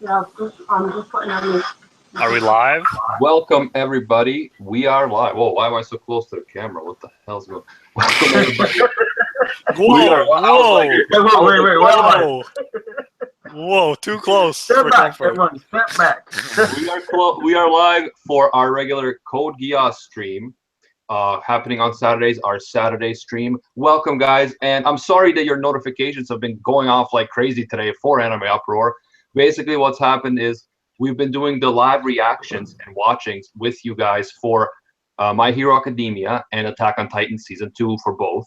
Yeah, I'm just putting on this. Are we live? Welcome everybody. We are live. Whoa, why am I so close to the camera? What the hell's going on? Welcome everybody. We are- Whoa! Whoa, too close Step for back, comfort. everyone. Step back. we are live for our regular Code Geass stream. Happening on Saturdays, our Saturday stream. Welcome guys, and I'm sorry that your notifications have been going off like crazy today for Anime Uproar. Basically what's happened is we've been doing the live reactions and watchings with you guys for My Hero Academia and Attack on Titan Season 2 for both.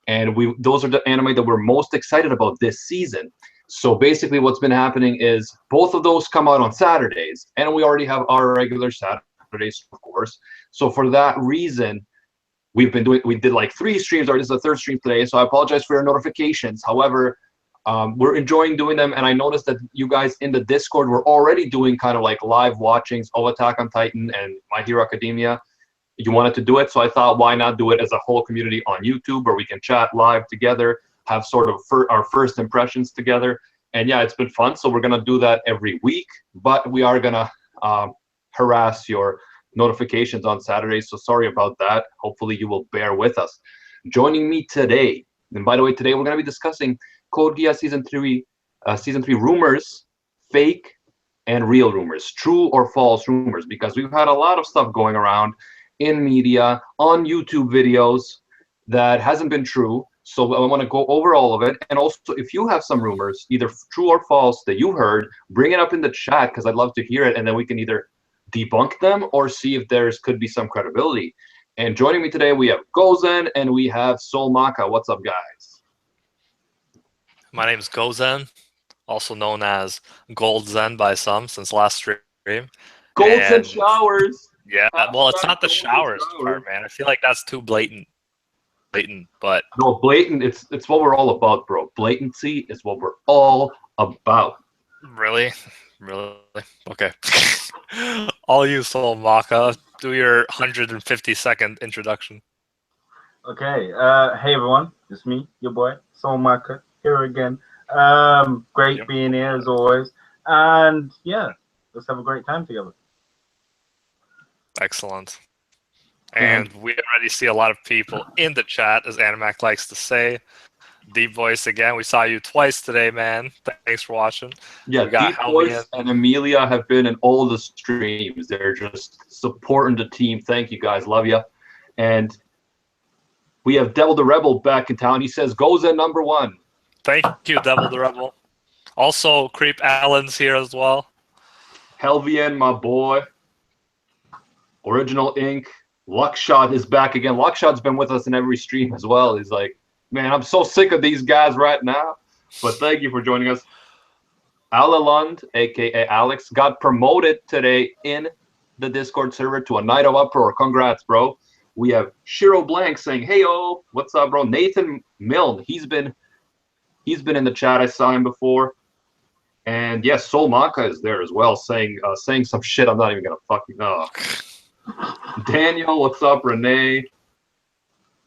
And those are the anime that we're most excited about this season. So basically what's been happening is both of those come out on Saturdays, and we already have our regular Saturdays, of course. So for that reason, we did like 3 streams, or this is the 3rd stream today, so I apologize for your notifications. However, we're enjoying doing them, and I noticed that you guys in the Discord were already doing kind of like live watchings of Attack on Titan and My Hero Academia. You wanted to do it, so I thought, why not do it as a whole community on YouTube, where we can chat live together, have sort of our first impressions together. And yeah, it's been fun, so we're going to do that every week, but we are going to harass your notifications on Saturdays, so sorry about that. Hopefully you will bear with us. Joining me today, and by the way, today we're going to be discussing Code Geass Season 3 rumors, fake and real rumors, true or false rumors, because we've had a lot of stuff going around in media, on YouTube videos that hasn't been true. So I want to go over all of it. And also, if you have some rumors, either true or false, that you heard, bring it up in the chat, because I'd love to hear it, and then we can either debunk them or see if could be some credibility. And joining me today, we have Gozen and we have Soul Maka. What's up, guys? My name is Gozen, also known as Gold Zen by some since last stream. Golden showers. Yeah, well, it's not the showers part, man. I feel like that's too blatant, but no, blatant. It's what we're all about, bro. Blatancy is what we're all about. Really, okay. All you, Soul Maka, do your 150-second introduction. Okay. Hey everyone, it's me, your boy, Soul Maka, here again. Great being here as always, and yeah, let's have a great time together. Excellent. And we already see a lot of people in the chat, as Animac likes to say. Deep Voice again. We saw you twice today, man. Thanks for watching. Yeah, Deep Voice and Amelia have been in all the streams. They're just supporting the team. Thank you guys. Love you. And we have Devil the Rebel back in town. He says, Gozen #1. Thank you, Devil the Rebel. Also, Creep Allen's here as well. Helvian, my boy. Original Ink. Luckshot is back again. Luckshot's been with us in every stream as well. He's like, man, I'm so sick of these guys right now. But thank you for joining us. Alalund, a.k.a. Alex, got promoted today in the Discord server to a Night of Uproar. Congrats, bro. We have Shiro Blank saying, hey-o, what's up, bro? Nathan Milne, he's been in the chat. I saw him before. And yes, Soul Maka is there as well, saying some shit I'm not even going to fucking know. Daniel, what's up? Renee.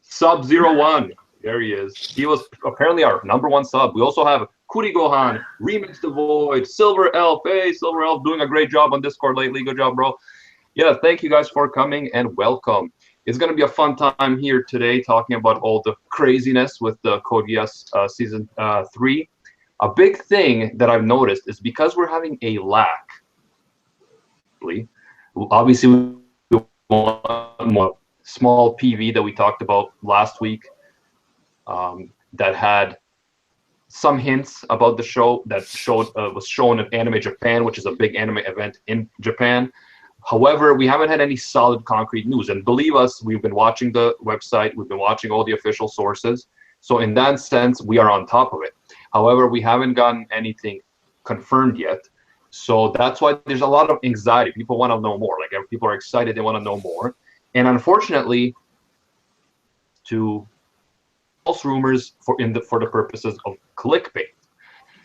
Sub01. There he is. He was apparently our #1 sub. We also have Kuri Gohan, Remix the Void, Silver Elf. Hey, Silver Elf, doing a great job on Discord lately. Good job, bro. Yeah, thank you guys for coming and welcome. It's going to be a fun time here today talking about all the craziness with the Code Geass Season 3. A big thing that I've noticed is because we're having a lack, obviously, more small PV that we talked about last week that had some hints about the show that was shown at Anime Japan, which is a big anime event in Japan. However, we haven't had any solid concrete news, and believe us, we've been watching the website, we've been watching all the official sources, so in that sense we are on top of it. However, we haven't gotten anything confirmed yet. So that's why there's a lot of anxiety. People want to know more. Like, people are excited, they want to know more. And unfortunately, to false rumors for the purposes of clickbait.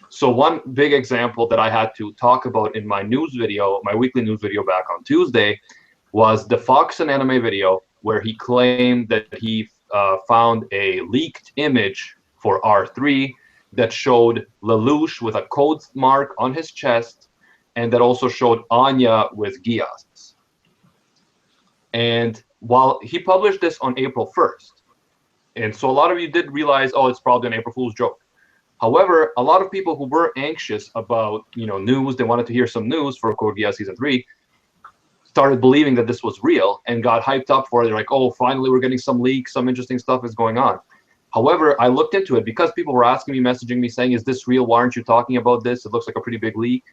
So one big example that I had to talk about in my news video, my weekly news video back on Tuesday, was the Fox and Anime video where he claimed that he found a leaked image for R3 that showed Lelouch with a code mark on his chest and that also showed Anya with Geass. And while he published this on April 1st, and so a lot of you did realize, oh, it's probably an April Fool's joke. However, a lot of people who were anxious about, news, they wanted to hear some news for Code Geass Season 3, started believing that this was real and got hyped up for it. They're like, oh, finally we're getting some leaks, some interesting stuff is going on. However, I looked into it because people were asking me, messaging me, saying, is this real? Why aren't you talking about this? It looks like a pretty big leak.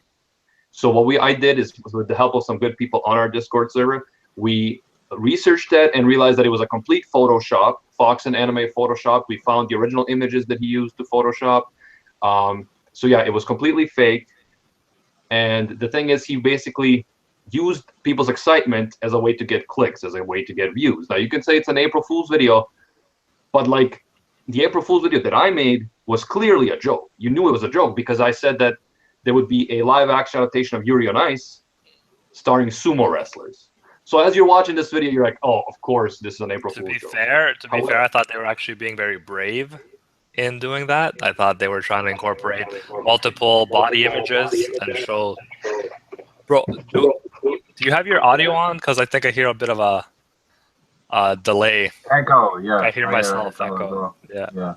So what I did is, with the help of some good people on our Discord server, we researched that and realized that it was a complete Photoshop, Fox and Anime Photoshop. We found the original images that he used to Photoshop. So yeah, it was completely fake. And the thing is, he basically used people's excitement as a way to get clicks, as a way to get views. Now, you can say it's an April Fool's video, but like the April Fool's video that I made was clearly a joke. You knew it was a joke because I said that there would be a live-action adaptation of Yuri on Ice starring sumo wrestlers. So as you're watching this video, you're like, oh, of course, this is an April Fool's joke. To be fair, I thought they were actually being very brave in doing that. I thought they were trying to incorporate multiple body images and show. Bro, do you have your audio on? Because I think I hear a bit of a delay. Echo, yeah. I hear myself echo. Yeah.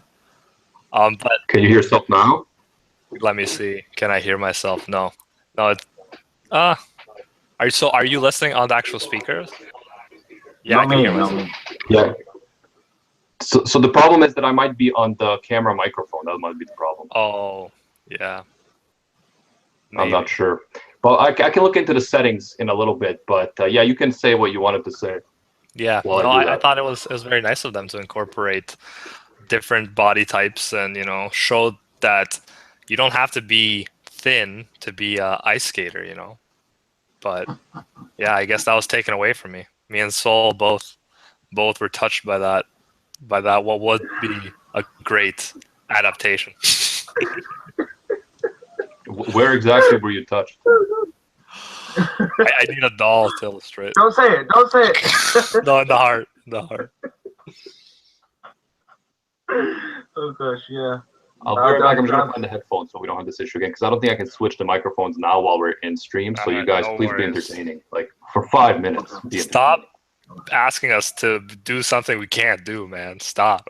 But can you hear yourself now? Let me see. Can I hear myself? No. It's Are you listening on the actual speakers? Yeah, I can hear myself. Yeah. So the problem is that I might be on the camera microphone. That might be the problem. Oh, yeah. Maybe. I'm not sure. But I can look into the settings in a little bit. But yeah, you can say what you wanted to say. Yeah. I thought it was very nice of them to incorporate different body types and show that you don't have to be thin to be an ice skater, But yeah, I guess that was taken away from me. Me and Soul both were touched by that what would be a great adaptation. Where exactly were you touched? I need a doll to illustrate. Don't say it. Don't say it. No, in the heart. The heart. Oh gosh, yeah. I'll be right back. I'm just gonna find the headphones so we don't have this issue again, because I don't think I can switch the microphones now while we're in stream. So you guys, please be entertaining, like for 5 minutes. Stop asking us to do something we can't do, man. Stop.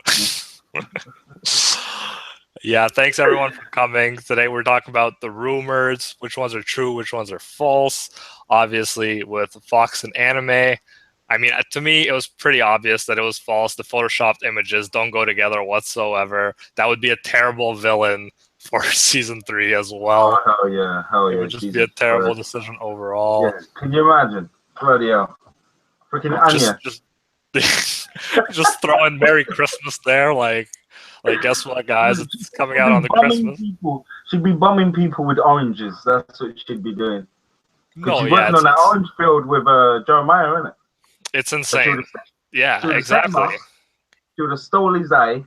Yeah, thanks everyone for coming. Today we're talking about the rumors, which ones are true, which ones are false. Obviously, with Fox and Anime. I mean, to me, it was pretty obvious that it was false. The photoshopped images don't go together whatsoever. That would be a terrible villain for season 3 as well. Oh, hell yeah. It would just be a terrible decision overall. Yeah. Can you imagine? Bloody hell. Freaking Anya. Just throwing Merry Christmas there, like guess what, guys? It's coming out on the Christmas. She'd be bombing people with oranges. That's what she'd be doing. No, she's yeah, working on that orange field with Jeremiah, isn't it? It's insane. Yeah, exactly. She would have stole his eye.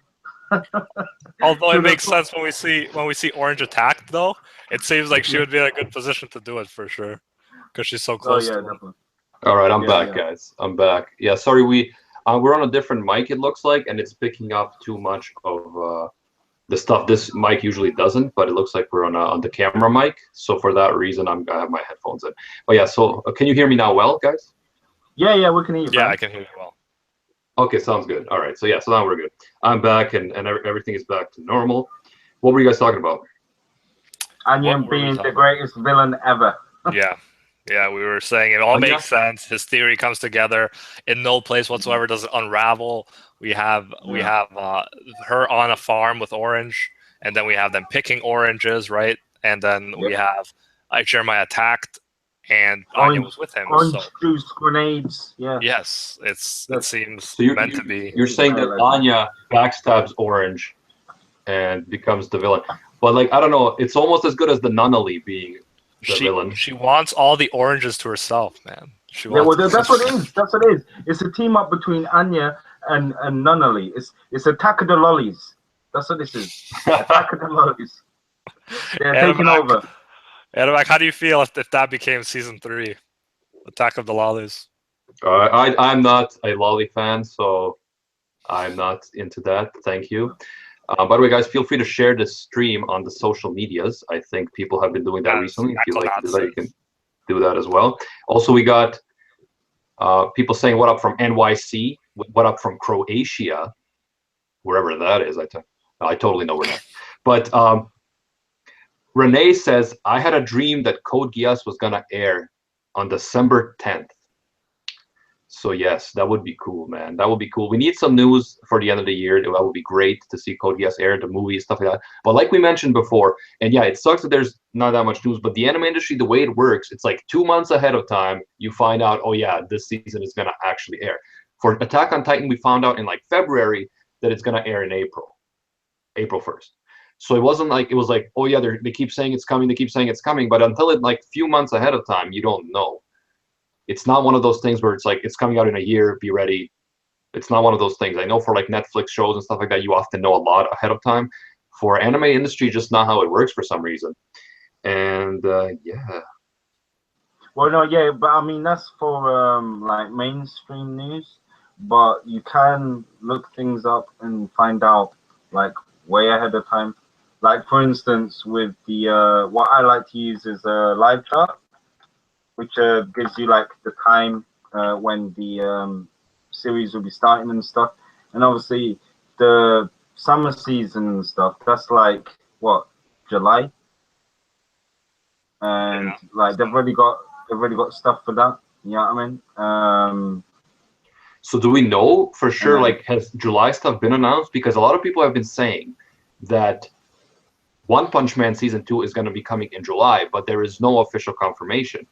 Although it makes sense when we see Orange attacked, though. It seems like she would be in a good position to do it for sure, because she's so close. Oh yeah, to definitely. All right, I'm back, guys. I'm back. Yeah, sorry, we're on a different mic. It looks like, and it's picking up too much of the stuff this mic usually doesn't. But it looks like we're on the camera mic. So for that reason, I have my headphones in. But yeah, so can you hear me now, well, guys? Yeah, we can hear you. Yeah, I can hear you well. Okay, sounds good. All right, so yeah, so now we're good. I'm back, and everything is back to normal. What were you guys talking about? Anya being the greatest villain ever. Yeah, we were saying it all makes sense. His theory comes together. In no place whatsoever does it unravel. We have her on a farm with Orange, and then we have them picking oranges, right? And then we have Jeremiah attacked, and Anya was with him. Orange juice, grenades. Yeah. Yes, it seems meant to be. You're saying that Anya backstabs Orange and becomes the villain, but like I don't know, it's almost as good as the Nunnally being the villain. She wants all the oranges to herself, man. That's what it is. That's what it is. It's a team up between Anya and Nunnally. It's Attack of the Lollies. That's what this is. Attack of the Lollies. They're taking over. Animac, how do you feel if that became season 3? Attack of the Lollies. I'm not a lolly fan, so I'm not into that. Thank you. By the way, guys, feel free to share this stream on the social medias. I think people have been doing that recently. If you'd like to do that, you can do that as well. Also, we got people saying what up from NYC, what up from Croatia, wherever that is. I totally know where that is. But Renee says, I had a dream that Code Geass was going to air on December 10th. So yes, that would be cool, man. That would be cool. We need some news for the end of the year. That would be great to see Code Geass air, the movie, stuff like that. But like we mentioned before, and yeah, it sucks that there's not that much news, but the anime industry, the way it works, it's like 2 months ahead of time, you find out, oh yeah, this season is going to actually air. For Attack on Titan, we found out in like February that it's going to air in April 1st. So it wasn't like, it was like, oh yeah, they keep saying it's coming, they keep saying it's coming, but until it like few months ahead of time, you don't know. It's not one of those things where it's like, it's coming out in a year, be ready. It's not one of those things. I know for like Netflix shows and stuff like that, you often know a lot ahead of time. For anime industry, just not how it works for some reason. And yeah. Well, no, yeah, but I mean, that's for like mainstream news, but you can look things up and find out like way ahead of time. Like for instance, with the what I like to use is a live chart, which gives you like the time when the series will be starting and stuff. And obviously the summer season and stuff, that's like what, July? And like they've already got stuff for that. You know what I mean? So do we know for sure, like, has July stuff been announced? Because a lot of people have been saying that One Punch Man season 2 is going to be coming in July, but there is no official confirmation.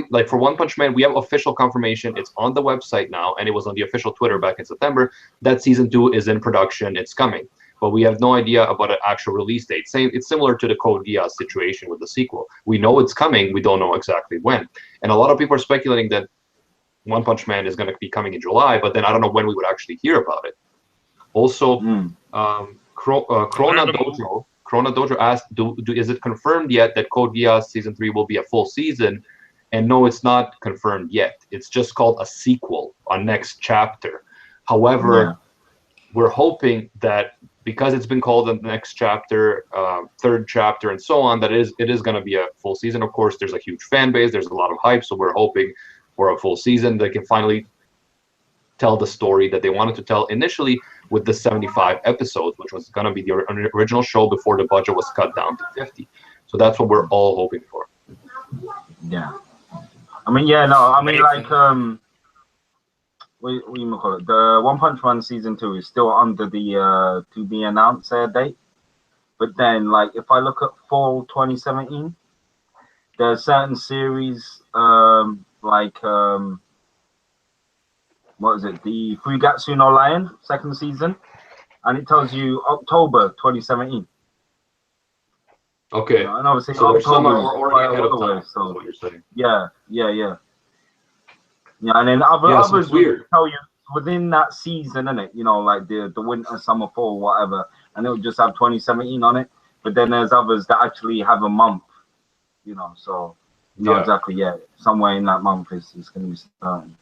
Like for One Punch Man, we have official confirmation. It's on the website now, and it was on the official Twitter back in September that season 2 is in production. It's coming, but we have no idea about an actual release date. It's similar to the Code Geass situation with the sequel. We know it's coming, we don't know exactly when. And a lot of people are speculating that One Punch Man is going to be coming in July, but then I don't know when we would actually hear about it. Also, Krona Dojo asked, is it confirmed yet that Code Geass season 3 will be a full season? And no, it's not confirmed yet. It's just called a sequel, a next chapter. However, we're hoping that because it's been called the next chapter, third chapter, and so on, that it is going to be a full season. Of course, there's a huge fan base. There's a lot of hype. So we're hoping for a full season. They can finally tell the story that they wanted to tell initially with the 75 episodes, which was going to be the original show before the budget was cut down to 50. So that's what we're all hoping for. Yeah. I mean, yeah, no, I mean, like, what do you call it? The One Punch Man season 2 is still under the to be announced date. But then, like, if I look at fall 2017, there's certain series, like, what is it? The Fugatsu no Lion second season, and it tells you October 2017. Okay. And obviously, so some are October already ahead of time. So what you're saying. Yeah, and then others will tell you within that season, innit? You know, like the winter, summer, fall, whatever, and it'll just have 2017 on it. But then there's others that actually have a month, you know. So exactly, somewhere in that month is going to be starting.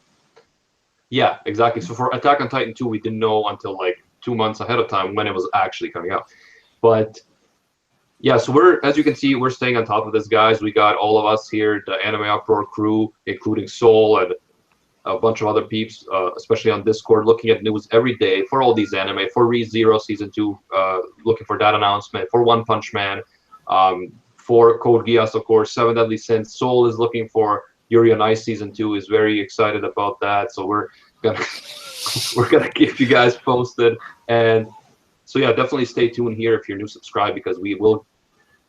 Yeah, exactly. So for Attack on Titan 2, we didn't know until like 2 months ahead of time when it was actually coming out. But yeah, so as you can see, we're staying on top of this, guys. We got all of us here, the Anime Uproar crew, including Soul and a bunch of other peeps, especially on Discord, looking at news every day for all these anime, for Re:Zero Season 2, looking for that announcement, for One Punch Man, for Code Geass, of course, Seven Deadly Sins. Soul is looking for Yuri on Ice Season 2, is very excited about that, so we're gonna keep you guys posted. And so yeah, definitely stay tuned here if you're new, subscribe, because we will,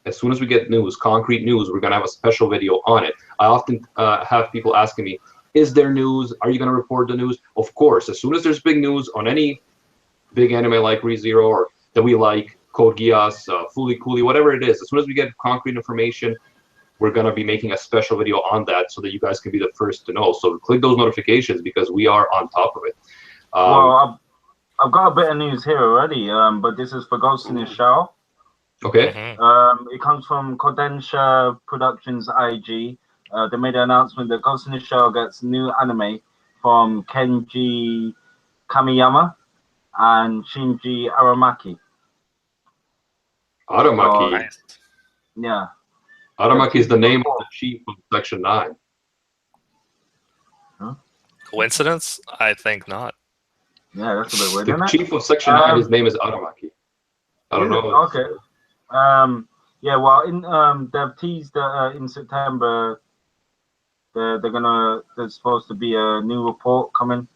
as soon as we get news, concrete news, we're gonna have a special video on it. I often have people asking me, is there news? Are you going to report the news? Of course. As soon as there's big news on any big anime like Re:Zero or that we like, Code Geass, Fooly Cooly, whatever it is, as soon as we get concrete information, we're going to be making a special video on that so that you guys can be the first to know. So click those notifications because we are on top of it. Well, I've got a bit of news here already, but this is for Ghost in the Shell. Okay. It comes from Kodensha Productions IG. They made an announcement that Ghost in the Shell gets new anime from Kenji Kamiyama and Shinji Aramaki. Aramaki. Nice. Yeah. Aramaki is the name of the chief of Section 9. Huh? Coincidence? I think not. Yeah, that's a bit weird, The isn't it? chief of Section 9, his name is Aramaki. I don't know. Okay. Yeah, well, they've teased that in September there's supposed to be a new report coming,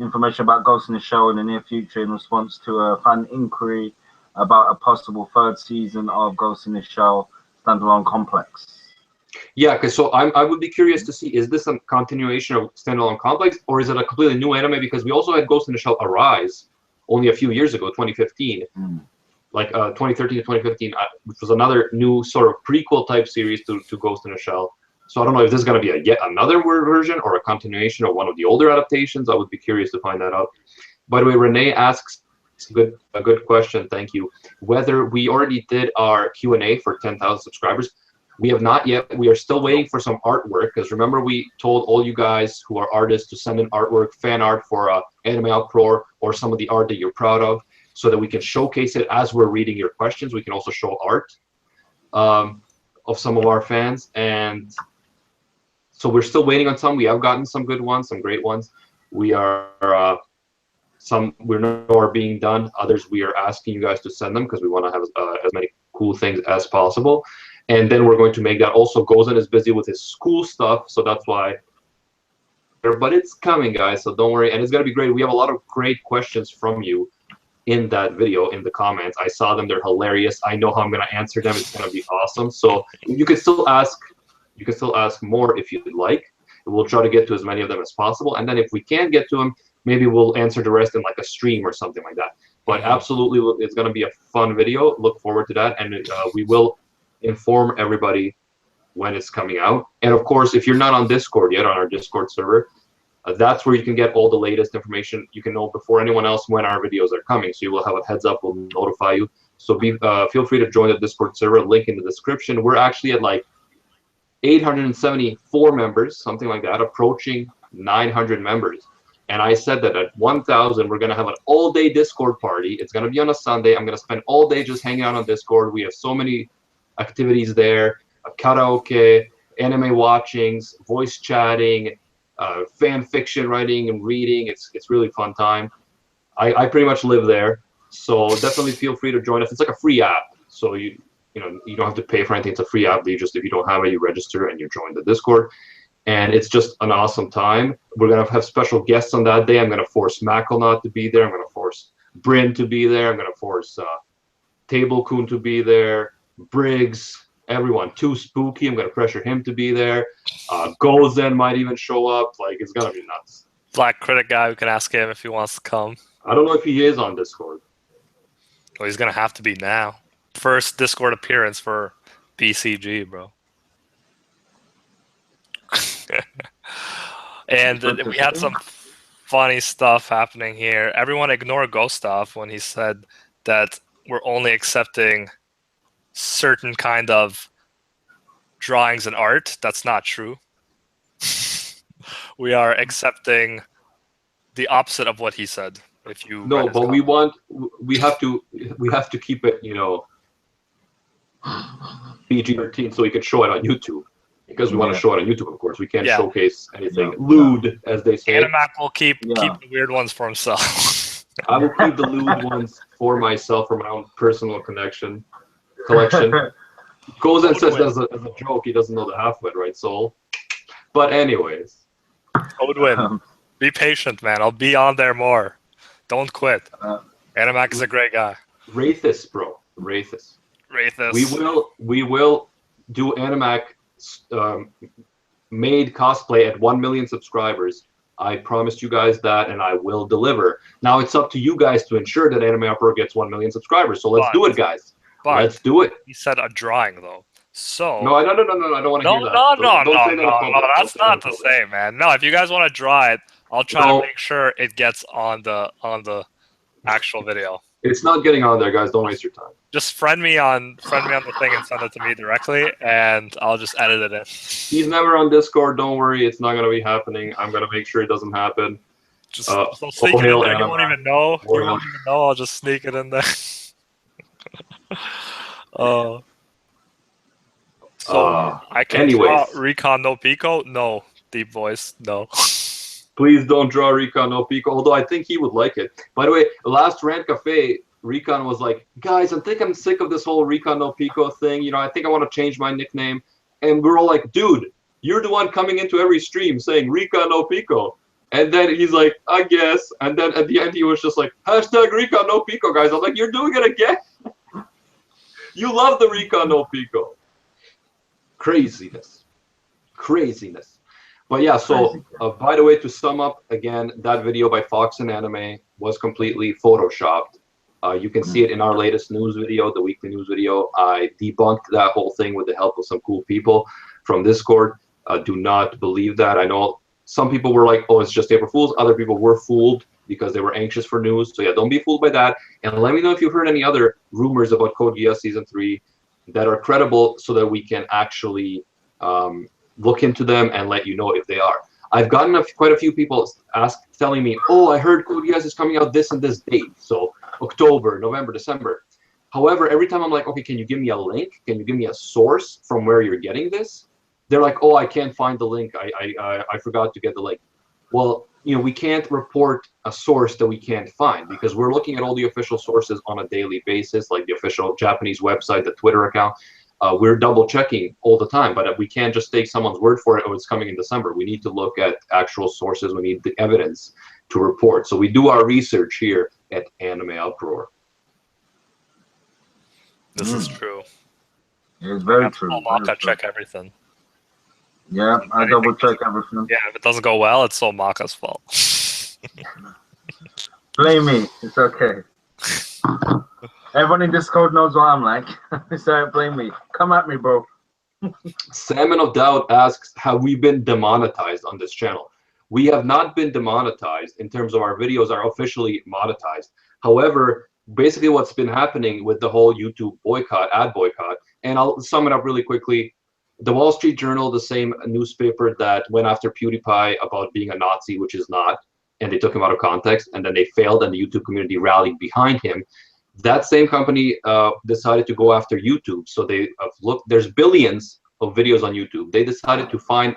information about Ghost in the Shell in the near future in response to a fan inquiry about a possible third season of Ghost in the Shell standalone complex. Yeah, because so I would be curious to see, is this a continuation of Standalone Complex, or is it a completely new anime? Because we also had Ghost in the Shell Arise only a few years ago, 2015. Like 2013 to 2015, which was another new sort of prequel type series to Ghost in the Shell. So I don't know if this is going to be yet another version or a continuation of one of the older adaptations. I would be curious to find that out. By the way, Renee asks a good question. Thank you. Whether we already did our Q&A for 10,000 subscribers. We have not yet. We are still waiting for some artwork, because remember we told all you guys who are artists to send in artwork, fan art for Anime Uproar, or some of the art that you're proud of, so that we can showcase it as we're reading your questions. We can also show art of some of our fans. And so we're still waiting on some. We have gotten some good ones, some great ones. We are some we know are being done. Others we are asking you guys to send them, because we want to have as many cool things as possible. And then we're going to make that. Also, Gozen is busy with his school stuff, so that's why. But it's coming, guys, so don't worry. And it's going to be great. We have a lot of great questions from you in that video, in the comments. I saw them. They're hilarious. I know how I'm going to answer them. It's going to be awesome. So you can still ask. You can still ask more if you'd like. We'll try to get to as many of them as possible. And then if we can't get to them, maybe we'll answer the rest in like a stream or something like that. But absolutely, it's going to be a fun video. Look forward to that. And we will inform everybody when it's coming out. And of course, if you're not on Discord yet, on our Discord server, that's where you can get all the latest information. You can know before anyone else when our videos are coming. So you will have a heads up. We'll notify you. So feel free to join the Discord server. Link in the description. We're actually at like 874 members, something like that, approaching 900 members. And I said that at 1,000, we're going to have an all-day Discord party. It's going to be on a Sunday. I'm going to spend all day just hanging out on Discord. We have so many activities there: karaoke, anime watchings, voice chatting, fan fiction writing and reading. It's really fun time. I pretty much live there, so definitely feel free to join us. It's like a free app, so you don't have to pay for anything. It's a free app. If you don't have it, you register and you join the Discord, and it's just an awesome time. We're gonna have special guests on that day. I'm gonna force Macklenaut to be there. I'm gonna force Bryn to be there. I'm gonna force Table Kun to be there. Briggs, everyone. Too Spooky, I'm gonna pressure him to be there. Gozen might even show up. Like, it's gonna be nuts. Black Critic guy, we can ask him if he wants to come. I don't know if he is on Discord. Well, he's gonna have to be now. First Discord appearance for BCG, bro. And we had some funny stuff happening here. Everyone ignore Gustaf when he said that we're only accepting certain kind of drawings and art. That's not true. We are accepting the opposite of what he said. If you but we have to keep it, PG-13, so we can show it on YouTube, because we want to show it on YouTube. Of course, we can't showcase anything lewd, as they say. Animac will keep the weird ones for himself. I will keep the lewd ones for myself, for my own personal collection. Gozen says that as a joke. He doesn't know the half of it, right, Soul? But anyways. Odwin, be patient, man. I'll be on there more. Don't quit. Animac is a great guy. Wraithus, bro. Wraithus. Wraithus. We will do Animac made cosplay at 1 million subscribers. I promised you guys that, and I will deliver. Now it's up to you guys to ensure that Anime Uproar gets 1 million subscribers. So let's do it, guys. Let's do it. He said a drawing, though. So no, I don't want to hear that. No, that's not the same, man. No, if you guys want to draw it, I'll try to make sure it gets on the actual video. It's not getting on there, guys. Don't waste your time. Just friend me on the thing and send it to me directly, and I'll just edit it in. He's never on Discord. Don't worry, it's not going to be happening. I'm going to make sure it doesn't happen. Just sneak it in there. You won't even know. I'll just sneak it in there. So I can draw Recon no Pico? No. Deep voice, no. Please don't draw Recon no Pico, although I think he would like it. By the way, last Rant Cafe, Recon was like, guys, I think I'm sick of this whole Recon no Pico thing. You know, I think I want to change my nickname. And we're all like, dude, you're the one coming into every stream saying Recon no Pico. And then he's like, I guess. And then at the end, he was just like, hashtag Recon no Pico, guys. I'm like, you're doing it again. You love the Recon no Pico. Craziness. Craziness. But yeah, so by the way, to sum up again, that video by Fox and Anime was completely photoshopped. You can see it in our latest news video, the weekly news video. I debunked that whole thing with the help of some cool people from Discord. Do not believe that. I know some people were like, oh, it's just April Fools. Other people were fooled because they were anxious for news. So yeah, don't be fooled by that. And let me know if you've heard any other rumors about Code Geass Season 3 that are credible so that we can actually look into them and let you know if they are. I've gotten quite a few people telling me, oh, I heard Code Geass is coming out this and this date. So October, November, December. However, every time I'm like, okay, can you give me a link? Can you give me a source from where you're getting this? They're like, oh, I can't find the link. I forgot to get the link. Well, you know, we can't report a source that we can't find because we're looking at all the official sources on a daily basis, like the official Japanese website, the Twitter account. We're double checking all the time, but we can't just take someone's word for it. Oh, it's coming in December. We need to look at actual sources. We need the evidence to report. So we do our research here at Anime Uproar. This is true. It's very true. I check everything. Yeah, I double check everything. Yeah, if it doesn't go well, it's Solmaka's fault. Blame me. It's okay. Everyone in Discord knows what I'm like. So blame me. Come at me, bro. Salmon of Doubt asks, have we been demonetized on this channel? We have not been demonetized in terms of our videos are officially monetized. However, basically what's been happening with the whole YouTube boycott, ad boycott, and I'll sum it up really quickly. The Wall Street Journal, the same newspaper that went after PewDiePie about being a Nazi, which is not, and they took him out of context, and then they failed and the YouTube community rallied behind him. That same company decided to go after YouTube. So they looked, there's billions of videos on YouTube. They decided to find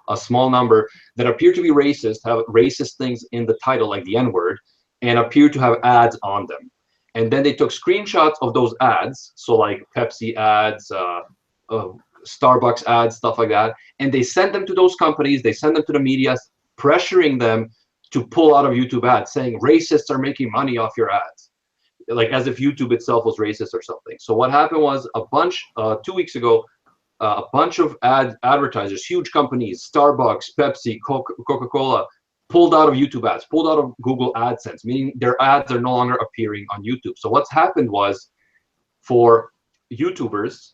a small number that appear to be racist, have racist things in the title, like the N-word, and appear to have ads on them. And then they took screenshots of those ads, so like Pepsi ads, Starbucks ads, stuff like that, and they sent them to those companies, they sent them to the media, pressuring them to pull out of YouTube ads, saying racists are making money off your ads, like as if YouTube itself was racist or something. So what happened was 2 weeks ago, a bunch of advertisers, huge companies, Starbucks, Pepsi, Coca-Cola, pulled out of YouTube ads, pulled out of Google AdSense, meaning their ads are no longer appearing on YouTube. So what's happened was, for YouTubers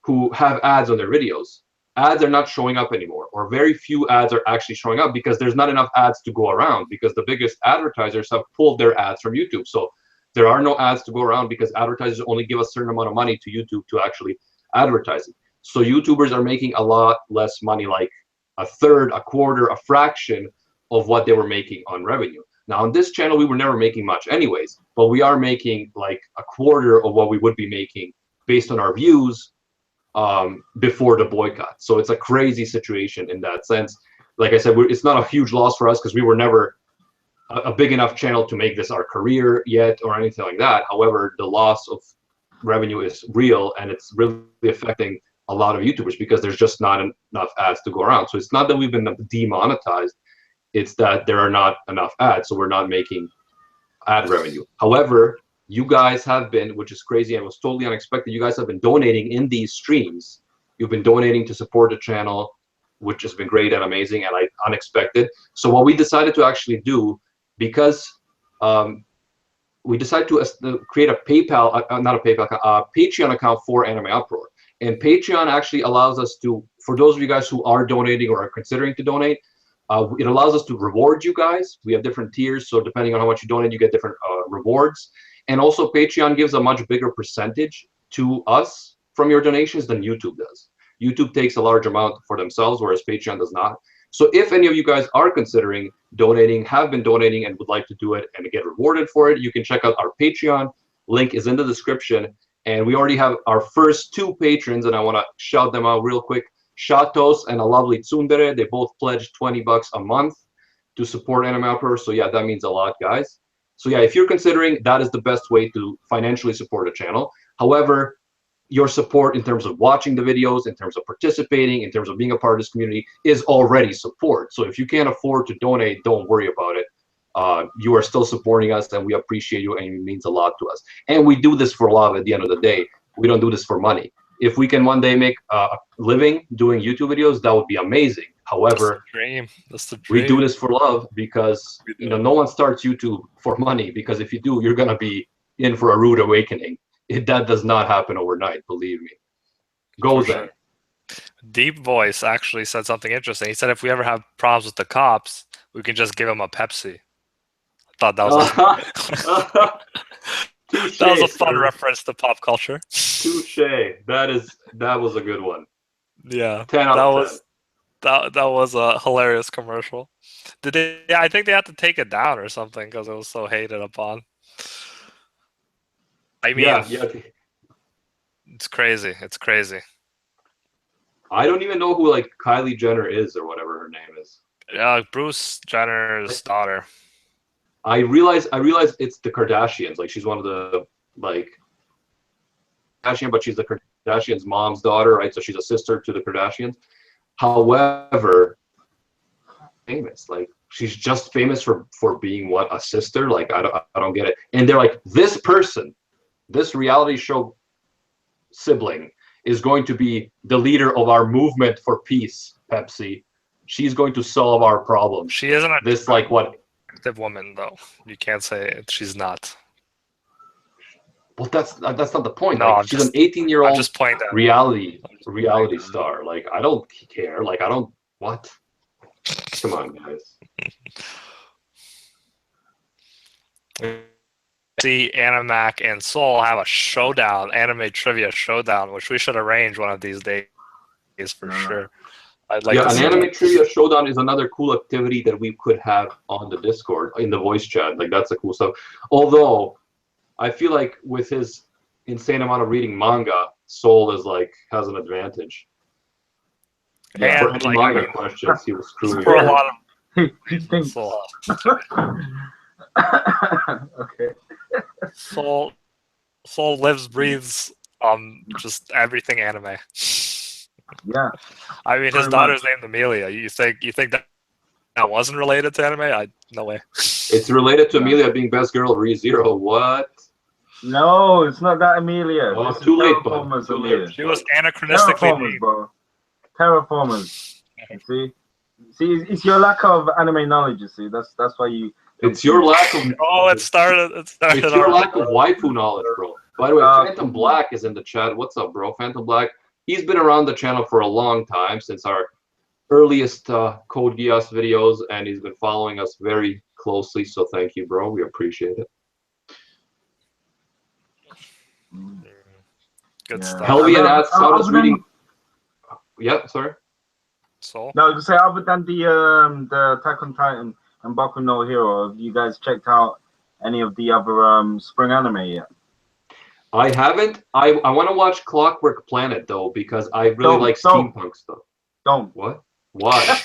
who have ads on their videos, ads are not showing up anymore, or very few ads are actually showing up because there's not enough ads to go around, because the biggest advertisers have pulled their ads from YouTube. So there are no ads to go around because advertisers only give a certain amount of money to YouTube to actually advertise it. So YouTubers are making a lot less money, like a third, a quarter, a fraction of what they were making on revenue. Now on this channel, we were never making much anyways, but we are making like a quarter of what we would be making based on our views before the boycott. So it's a crazy situation in that sense. Like I said, it's not a huge loss for us because we were never a big enough channel to make this our career yet or anything like that. However, the loss of revenue is real, and it's really affecting a lot of YouTubers because there's just not enough ads to go around. So it's not that we've been demonetized, it's that there are not enough ads, so we're not making ad revenue. However, you guys have been, which is crazy and was totally unexpected, you guys have been donating in these streams. You've been donating to support the channel, which has been great and amazing and unexpected. So what we decided to actually do, because we decided to create a Patreon account for Anime Uproar. And Patreon actually allows us to, for those of you guys who are donating or are considering to donate, it allows us to reward you guys. We have different tiers, so depending on how much you donate, you get different rewards. And also Patreon gives a much bigger percentage to us from your donations than YouTube does. YouTube takes a large amount for themselves, whereas Patreon does not. So if any of you guys are considering donating, have been donating, and would like to do it and get rewarded for it, you can check out our Patreon. Link is in the description. And we already have our first 2 patrons, and I want to shout them out real quick. Shatos and a lovely Tsundere. They both pledged $20 a month to support Anime Outpour. So yeah, that means a lot, guys. So yeah, if you're considering, that is the best way to financially support a channel. However, your support in terms of watching the videos, in terms of participating, in terms of being a part of this community is already support. So if you can't afford to donate, don't worry about it. You are still supporting us, and we appreciate you, and it means a lot to us. And we do this for love at the end of the day. We don't do this for money. If we can one day make a living doing YouTube videos, that would be amazing. However, that's the dream. We do this for love because no one starts YouTube for money, because if you do, you're gonna be in for a rude awakening. That does not happen overnight, believe me. Go then. Deep Voice actually said something interesting. He said if we ever have problems with the cops, we can just give them a Pepsi. I thought that was Touché, that was a fun sir. reference to pop culture. Touché. That was a good one. Yeah, 10 out of 10. that was a hilarious commercial. Did they? Yeah, I think they had to take it down or something because it was so hated upon. I mean, Yeah. it's crazy. It's crazy. I don't even know who like Kylie Jenner is or whatever her name is. Bruce Jenner's daughter. I realize it's the Kardashians. Like she's one of the Kardashian, but she's the Kardashians' mom's daughter, right? So she's a sister to the Kardashians. However, famous, like she's just famous for being what, a sister. Like I don't get it. And they're like, this person, this reality show sibling is going to be the leader of our movement for peace, Pepsi. She's going to solve our problems. She isn't a this like what woman though. You can't say she's not. Well, that's not the point. No, like, she's an 18-year-old just playing that reality star. Like I don't care. Like I don't what? Come on, guys. See, Animac and Soul have a showdown, anime trivia showdown, which we should arrange one of these days for sure. I'd like to an see anime that. trivia showdown is another cool activity that we could have on the Discord in the voice chat. Like that's the cool stuff. Although I feel like with his insane amount of reading manga, Soul is like has an advantage. Yeah, for any manga questions, he was truly for a lot of He thinks. Soul. Okay. Soul lives, breathes just everything anime. Yeah. I mean, his Pretty daughter's named Amelia. You think that wasn't related to anime? No way. It's related to Amelia being best girl of ReZero. What? No, it's not that Amelia. Oh, This is too late, bud. Terraformers Too Amelia. late. She was anachronistically Terraformers, named. bro. Terraformers. You see, it's your lack of anime knowledge. You see, that's why you. It's your lack of. Oh, it started. It's your already. lack of waifu knowledge, bro. By the way, Phantom Black is in the chat. What's up, bro? Phantom Black. He's been around the channel for a long time, since our earliest Code Geass videos, and he's been following us very closely. So thank you, bro. We appreciate it. Good stuff. Helvian asks, how does reading? Yeah, sorry. Soul? No, to say other than the Attack on Titan and Boku no Hero, have you guys checked out any of the other spring anime yet? I haven't. I want to watch Clockwork Planet though, because I really like steampunk stuff. Don't. What? Why?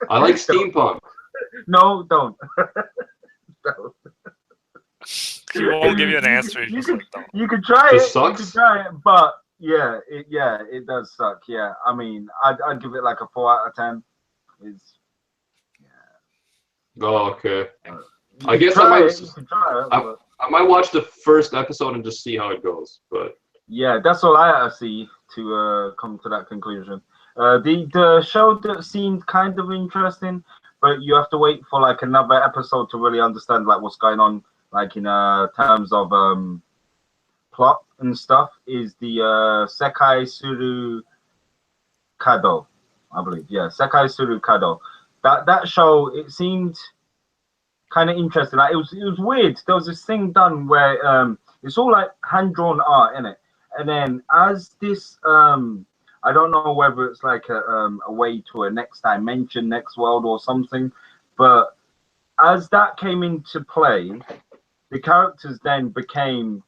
I like steampunk. No, don't. Don't. He won't give you an answer. You could try It it. sucks? You could try it, but yeah, it does suck. Yeah, I mean, I'd give it like a 4 out of 10. It's Oh, okay. I guess I might. I might watch the first episode and just see how it goes. But yeah, that's all I see to come to that conclusion. The show that seemed kind of interesting, but you have to wait for like another episode to really understand like what's going on, like in terms of plot and stuff, is the Sekai Suru Kado, I believe. Yeah, Sekai Suru Kado. That show, it seemed kind of interesting. Like it was weird. There was this thing done where it's all like hand-drawn art in it, and then as this I don't know whether it's like a way to a next dimension, next world or something, but as that came into play, the characters then became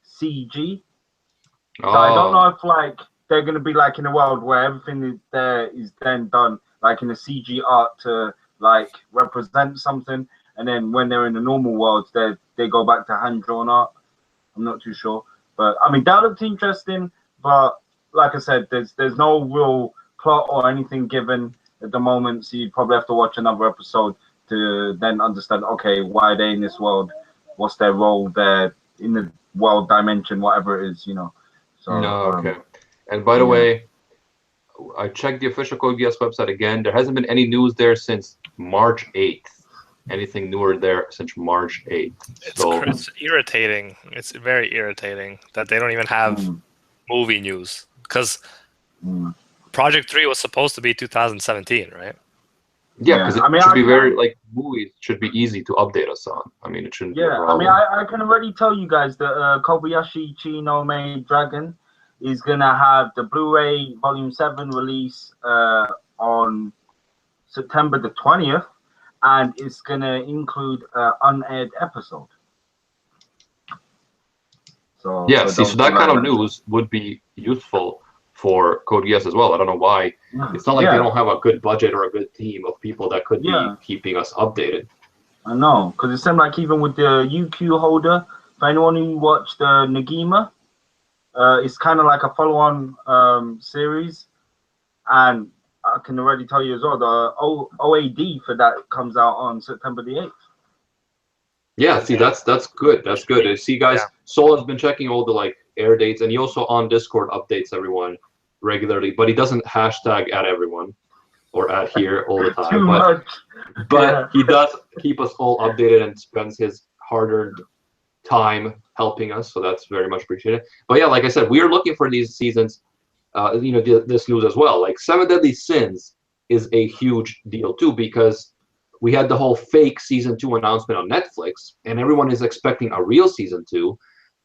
CG. Oh. So I don't know if like they're gonna be like in a world where everything is there is then done like in a CG art to like represent something, and then when they're in the normal world, they go back to hand drawn art. I'm not too sure, but I mean that looked interesting. But like I said, there's no real plot or anything given at the moment, so you probably have to watch another episode to then understand. Okay, why are they in this world? What's their role there in the world dimension, whatever it is, you know. So, No, okay. And by the way, I checked the official Code Geass website again. There hasn't been any news there since March 8th. Anything newer there since March 8th. It's irritating. It's very irritating that they don't even have movie news. Because Project 3 was supposed to be 2017, right? Yeah, because it should be very, like, movies should be easy to update us on. I mean, it shouldn't be a problem. I mean, I can already tell you guys that Kobayashi Chino Made Dragon is going to have the Blu-ray Volume 7 release on September the 20th, and it's going to include an unaired episode. So, yeah, so that kind of news would be useful for Code Geass as well. I don't know why. It's not like they don't have a good budget or a good team of people that could be keeping us updated. I know, because it seemed like even with the UQ holder, for anyone who watched Nagima, it's kind of like a follow-on series, and I can already tell you as well, the OAD for that comes out on September the 8th. Yeah, see, that's good. That's good. See, guys, Sol has been checking all the like air dates, and he also on Discord updates everyone regularly, but he doesn't hashtag at everyone or at here all the time. But he does keep us all updated and spends his hard-earned time helping us, so that's very much appreciated. But yeah, like I said, we are looking for these seasons, you know, this news as well. Like 7 Deadly Sins is a huge deal too, because we had the whole fake season 2 announcement on Netflix, and everyone is expecting a real season 2.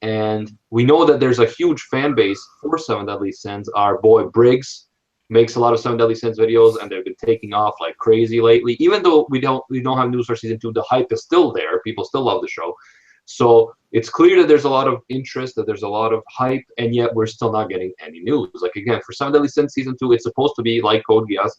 And we know that there's a huge fan base for 7 Deadly Sins. Our boy Briggs makes a lot of 7 Deadly Sins videos, and they've been taking off like crazy lately. Even though we don't have news for season 2, the hype is still there. People still love the show. So it's clear that there's a lot of interest, that there's a lot of hype, and yet we're still not getting any news. Like again, for 7 Deadly Sins season 2, it's supposed to be like Code Geass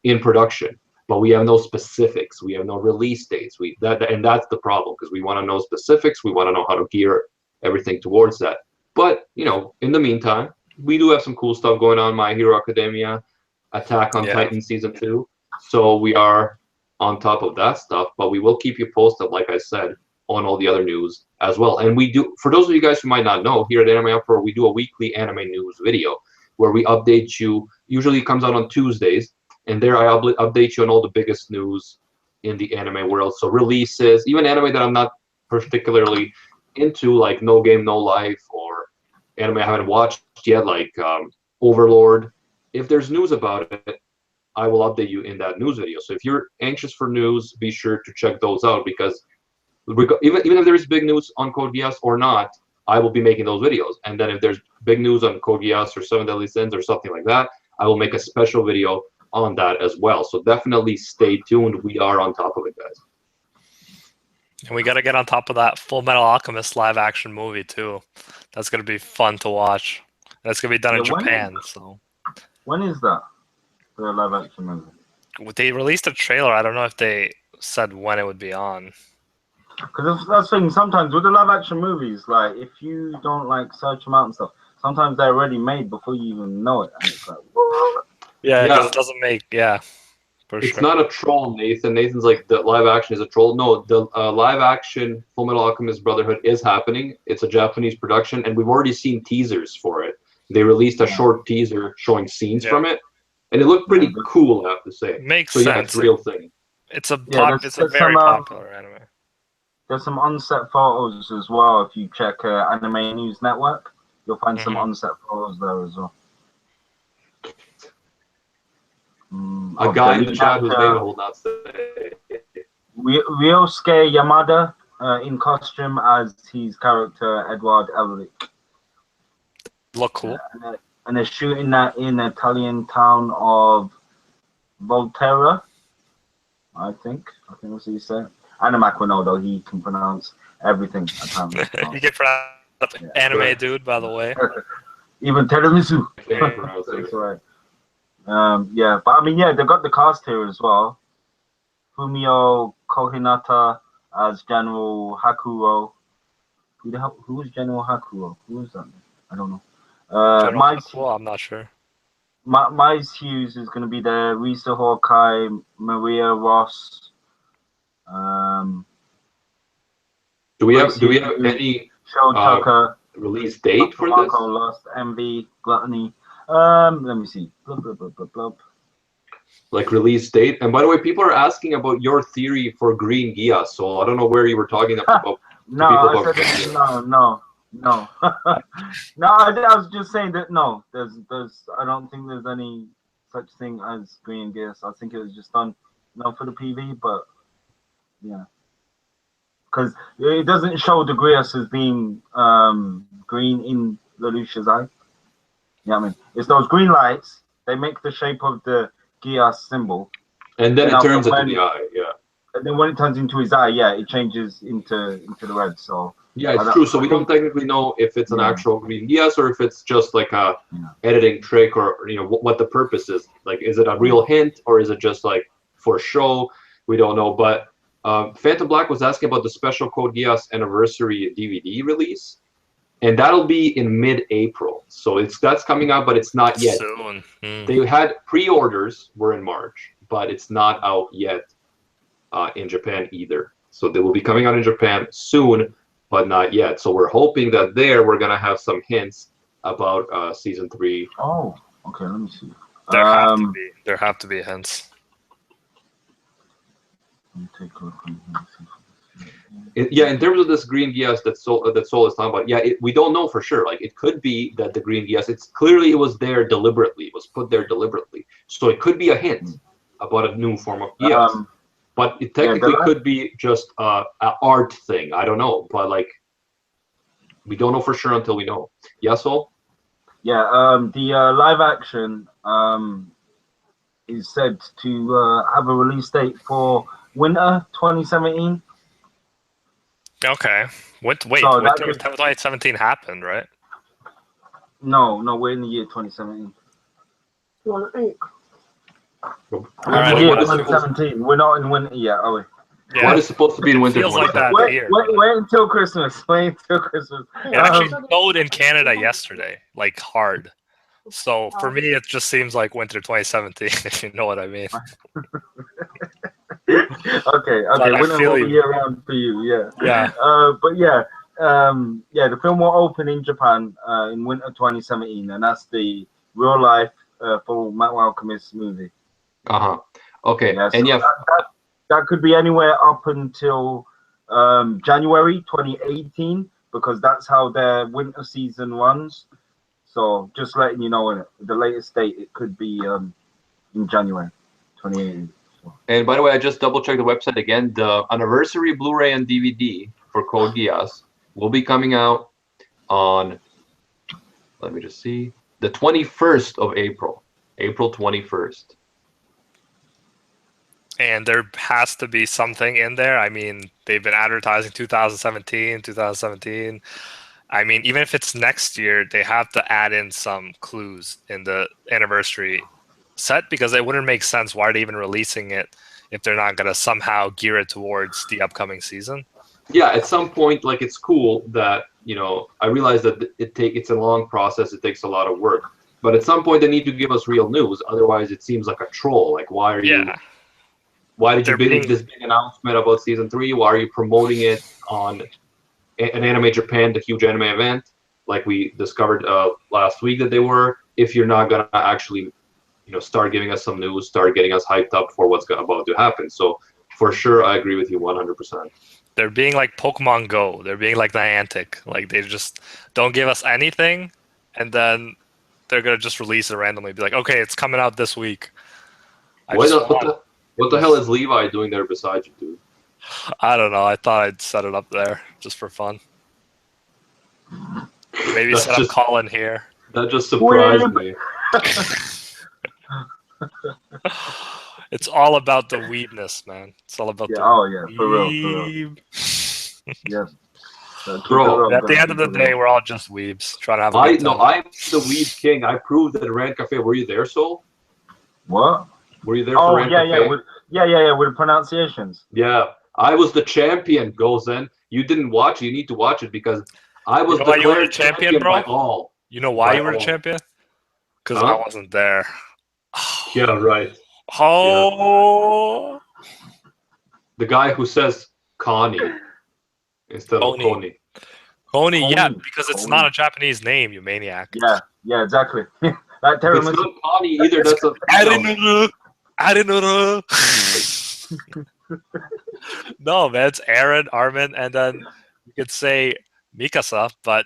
in production, but we have no specifics. We have no release dates. And that's the problem, because we want to know specifics. We want to know how to gear everything towards that. But you know, in the meantime, we do have some cool stuff going on. My Hero Academia, Attack on Titan season 2. So we are on top of that stuff, but we will keep you posted, like I said, on all the other news as well. And we do, for those of you guys who might not know, here at Anime Uproar, we do a weekly anime news video where we update you. Usually it comes out on Tuesdays, and there I update you on all the biggest news in the anime world. So releases, even anime that I'm not particularly into, like No Game No Life, or anime I haven't watched yet, like Overlord. If there's news about it, I will update you in that news video. So if you're anxious for news, be sure to check those out, because even if there is big news on Code Geass or not, I will be making those videos. And then if there's big news on Code Geass or 7 Deadly Sins or something like that, I will make a special video on that as well. So definitely stay tuned. We are on top of it, guys. And we got to get on top of that Full Metal Alchemist live action movie too. That's going to be fun to watch. That's going to be done in Japan. When is that? The live action movie? They released a trailer. I don't know if they said when it would be on. Because that's the thing, sometimes with the live action movies, like if you don't like search them out and stuff, sometimes they're already made before you even know it. And it's like, what? Yeah, it doesn't make, It's not a troll, Nathan. Nathan's like, the live action is a troll. No, the live action Full Metal Alchemist Brotherhood is happening. It's a Japanese production, and we've already seen teasers for it. They released a short teaser showing scenes from it, and it looked pretty cool, I have to say. Makes sense. Yeah, it's a real thing. It's a very popular anime. There's some on-set photos as well. If you check Anime News Network, you'll find some on-set photos there as well. A guy in the chat whose name will not say. Ryosuke Yamada in costume as his character Edward Elric. Look cool. And they're shooting that in the Italian town of Volterra, I think that's what you say. Animac will know though. He can pronounce everything. Apparently. You can pronounce anime, dude. By the way, even tiramisu. That's right. Yeah, but I mean, yeah, they've got the cast here as well. Fumio Kohinata as General Hakuro. Who is General Hakuro? Who is that? I don't know. I'm not sure. Miles Hughes is going to be there. Risa Hawkeye, Maria Ross. Do we have any Show Tucker release date for this? Marco Lost, MV, Gluttony. Let me see. Blub, blub, blub, blub, blub. Like release date. And by the way, people are asking about your theory for Green Geass. So I don't know where you were talking about. No, I said no. No, I was just saying that no, there's I don't think there's any such thing as Green Geass. I think it was just done for the PV, but yeah, because it doesn't show the Geass as being green in Lelouch's eye. Yeah, I mean it's those green lights. They make the shape of the Geass symbol, and then it turns into the eye. Yeah. And then when it turns into his eye, yeah, it changes into the red. So yeah, it's true. So we don't technically know if it's an actual Green Geass or if it's just like a editing trick, or what the purpose is. Like, is it a real hint or is it just like for show? We don't know. But Phantom Black was asking about the special Code Geass anniversary DVD release, and that'll be in mid-April. So that's coming out, but it's not yet. Soon. They had pre-orders were in March, but it's not out yet. In Japan either. So they will be coming out in Japan soon, but not yet. So we're hoping that we're going to have some hints about season 3. Oh, okay. Let me see. There have to be hints. Let me take a look. Yeah, in terms of this Green Geass that Soul is talking about, yeah, we don't know for sure. Like, it could be that the Green Geass, it was there deliberately. It was put there deliberately. So it could be a hint about a new form of Geass. But it technically could be just an art thing. I don't know. But, like, we don't know for sure until we know. Yeah, Sol? Yeah, the live action is said to have a release date for winter 2017. Okay. Winter 2017 happened, right? No, we're in the year 2017. Right, 2017. We're not in winter yet, are we? Yeah. What is supposed to be in winter? Feels like that here. Wait until Christmas. It actually snowed in Canada yesterday, like hard. So for me, it just seems like winter 2017, if you know what I mean. Okay. Winter will be year round for you, yeah. Yeah. But yeah, the film will open in Japan in winter 2017, and that's the real life full Metal Alchemist movie. Okay. Yeah, so and yeah, that could be anywhere up until January 2018, because that's how their winter season runs. So just letting you know, the latest date it could be in January 2018. So. And by the way, I just double checked the website again. The anniversary Blu-ray and DVD for Code Geass will be coming out on, let me just see, the 21st of April, April 21st. And there has to be something in there. I mean, they've been advertising 2017. I mean, even if it's next year, they have to add in some clues in the anniversary set, because it wouldn't make sense. Why are they even releasing it if they're not going to somehow gear it towards the upcoming season? Yeah, at some point, like, it's cool that, I realize that it's a long process. It takes a lot of work. But at some point, they need to give us real news. Otherwise, it seems like a troll. Like, why did you make this big announcement about season 3? Why are you promoting it on an Anime Japan, the huge anime event, like we discovered last week that they were, if you're not gonna actually, start giving us some news, start getting us hyped up for what's about to happen. So for sure, I agree with you 100%. They're being like Pokemon Go. They're being like Niantic. Like, they just don't give us anything, and then they're gonna just release it randomly. Be like, okay, it's coming out this week. What the hell is Levi doing there beside you, dude? I don't know. I thought I'd set it up there just for fun. Maybe set up Colin here. That just surprised me. It's all about the weebness, man. It's all about Yeah. the Oh yeah. For real. weeb. Yeah. So keep it Bro, real, At the guys, end of the keep it day, real. we're all just weebs trying to have a I'm good time. the weeb king. I proved at Rand Cafe. Were you there, Soul? What? Were you there for Oh Rand yeah, Cafe? yeah. With the pronunciations. Yeah, I was the champion, Gozen. You didn't watch it. You need to watch it because I was You know why you were the declared champion, bro? by all. You know why By you were the all. champion? Because Huh? I wasn't there. Yeah, right. Oh, The guy who says Connie instead of Coney. Coney. Coney, yeah, Coney. because it's Coney. not a Japanese name, you maniac. Yeah, exactly. That If it's tiramisu. not Connie either, that's a Arinuru. No, man, it's Aaron, Armin, and then you could say Mikasa, but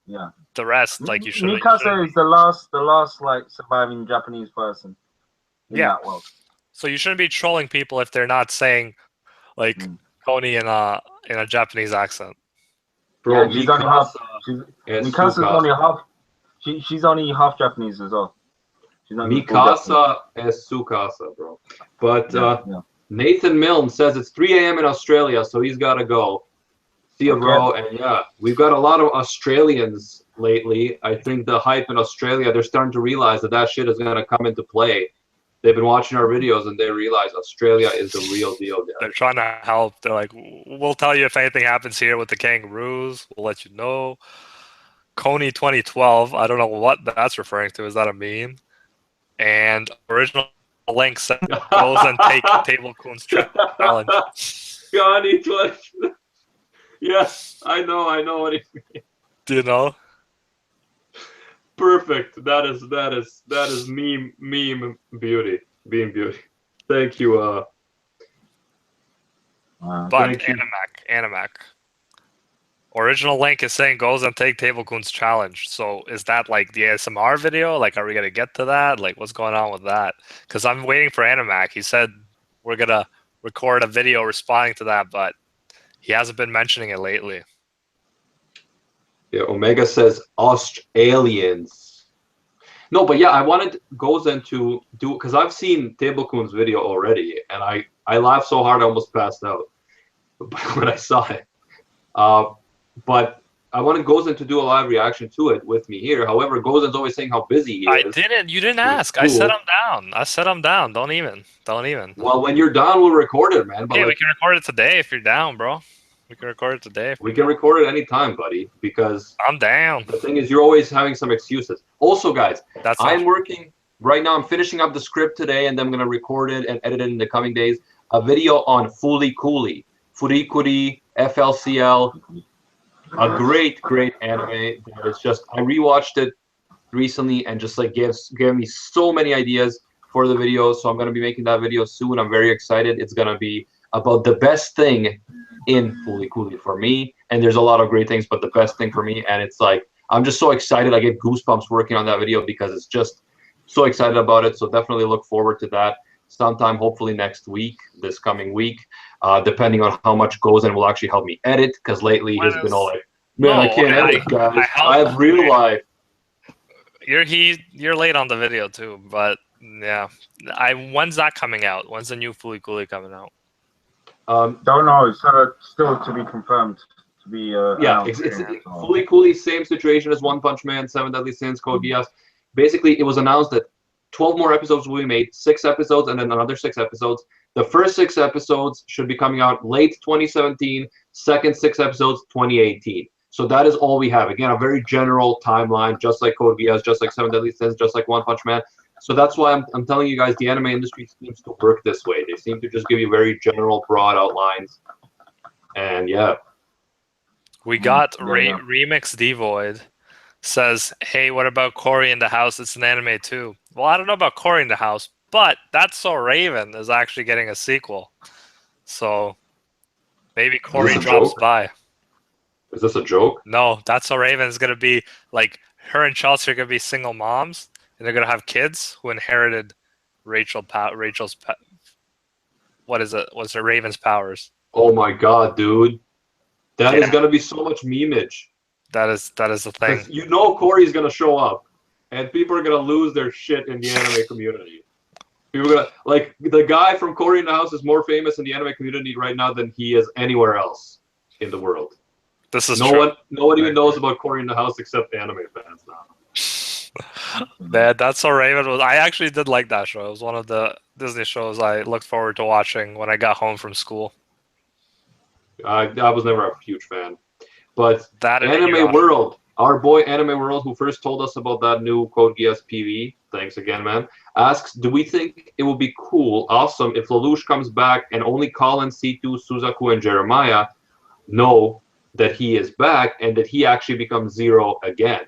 Yeah. the rest, like you shouldn't. Mikasa is the last like surviving Japanese person in Yeah. that world. So you shouldn't be trolling people if they're not saying like Coney in a Japanese accent. Bro, Yeah, she's only half. and Mikasa's Tsukasa. only half. She's only half Japanese as well. She's not even full Japanese. Mikasa and Tsukasa, bro. But Yeah. Nathan Milne says it's 3 a.m. in Australia, so he's got to go. See you, bro. And yeah, we've got a lot of Australians lately. I think the hype in Australia, they're starting to realize that shit is going to come into play. They've been watching our videos and they realize Australia is the real deal, guys. They're trying to help. They're like, we'll tell you if anything happens here with the kangaroos. We'll let you know. Coney 2012. I don't know what that's referring to. Is that a meme? And original link said goes and take Table Coon's challenge. Johnny 20. Yes, I know what he means. Do you know? Perfect. That is meme beauty. Being beauty. Thank you. But thank you. Animac. Original link is saying goes and take Table Coon's challenge. So is that like the ASMR video? Like, are we gonna get to that? Like, what's going on with that? Because I'm waiting for Animac. He said we're gonna record a video responding to that, but he hasn't been mentioning it lately. Yeah, Omega says Australians. No, but yeah, I wanted Gozen to do because I've seen Table Coon's video already, and I laughed so hard I almost passed out when I saw it. But I wanted Gozen to do a live reaction to it with me here. However, Gozen's always saying how busy he is. You didn't ask. I set him down. Don't even. Well, when you're down, we'll record it, man. But we can record it today if you're down, bro. We can record it today. We can record it anytime, buddy, because I'm down. The thing is, you're always having some excuses. Also, guys, I'm working right now. I'm finishing up the script today, and then I'm going to record it and edit it in the coming days. A video on Furikuri, FLCL, a great anime. It's just, I rewatched it recently and just like gave me so many ideas for the video. So I'm going to be making that video soon. I'm very excited. It's going to be about the best thing in Furikuri for me. And there's a lot of great things, but the best thing for me. And it's like, I'm just so excited. I get goosebumps working on that video because it's just so excited about it. So definitely look forward to that sometime, hopefully next week, this coming week, depending on how much goes and will actually help me edit. Because lately he's been all like, man, I can't edit, guys. I have real life. You're late on the video too, but yeah. When's that coming out? When's the new Furikuri coming out? Don't know. It's still to be confirmed. To be it's Furikuri, same situation as One Punch Man, Seven Deadly Sins, Code Geass. Basically, it was announced that 12 more episodes will be made, 6 episodes, and then another 6 episodes. The first 6 episodes should be coming out late 2017. Second 6 episodes, 2018. So that is all we have. Again, a very general timeline, just like Code Geass, just like Seven Deadly Sins, just like One Punch Man. So that's why I'm telling you guys, the anime industry seems to work this way. They seem to just give you very general, broad outlines. And yeah. We got Remix Devoid says, hey, what about Cory in the House? It's an anime too. Well, I don't know about Cory in the House, but That's So Raven is actually getting a sequel. So maybe Cory drops by. Is this a joke? No, That's So Raven is going to be like her and Chelsea are going to be single moms. And they're gonna have kids who inherited Rachel's what is it? What's her Raven's powers? Oh my god, dude, that is gonna be so much memeage. That is the thing. You know, Cory's gonna show up, and people are gonna lose their shit in the anime community People gonna like the guy from Cory in the House is more famous in the anime community right now than he is anywhere else in the world. This is no true. one even knows about Cory in the House except anime fans now. That's So Raven was. I actually did like that show. It was one of the Disney shows I looked forward to watching when I got home from school. I was never a huge fan, but That Anime World, our boy Anime World, who first told us about that new Code Geass PV, thanks again, man, asks, do we think it would be cool, awesome, if Lelouch comes back and only Colin, C2, Suzaku, and Jeremiah know that he is back and that he actually becomes Zero again?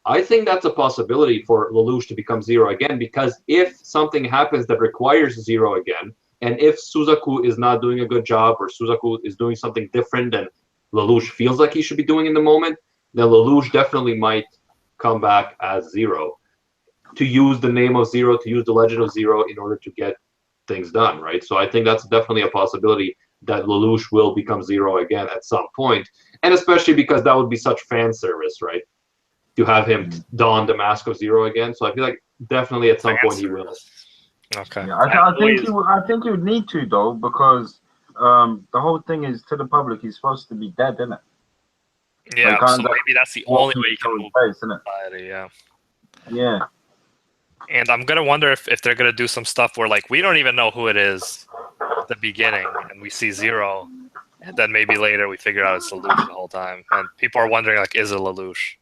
I think that's a possibility for Lelouch to become Zero again, because if something happens that requires Zero again, and if Suzaku is not doing a good job, or Suzaku is doing something different than Lelouch feels like he should be doing in the moment, then Lelouch definitely might come back as Zero, to use the name of Zero, to use the legend of Zero in order to get things done, right? So I think that's definitely a possibility that Lelouch will become Zero again at some point, and especially because that would be such fan service, right? To have him don the mask of Zero again. So I feel like definitely at some point he will. Okay. Yeah, I think he would need to though, because the whole thing is, to the public, he's supposed to be dead, isn't it? Yeah, so maybe that's the only way you can move society, yeah. Yeah. And I'm gonna wonder if they're gonna do some stuff where like we don't even know who it is at the beginning, and we see Zero, and then maybe later we figure out it's Lelouch the whole time, and people are wondering like, is it Lelouch?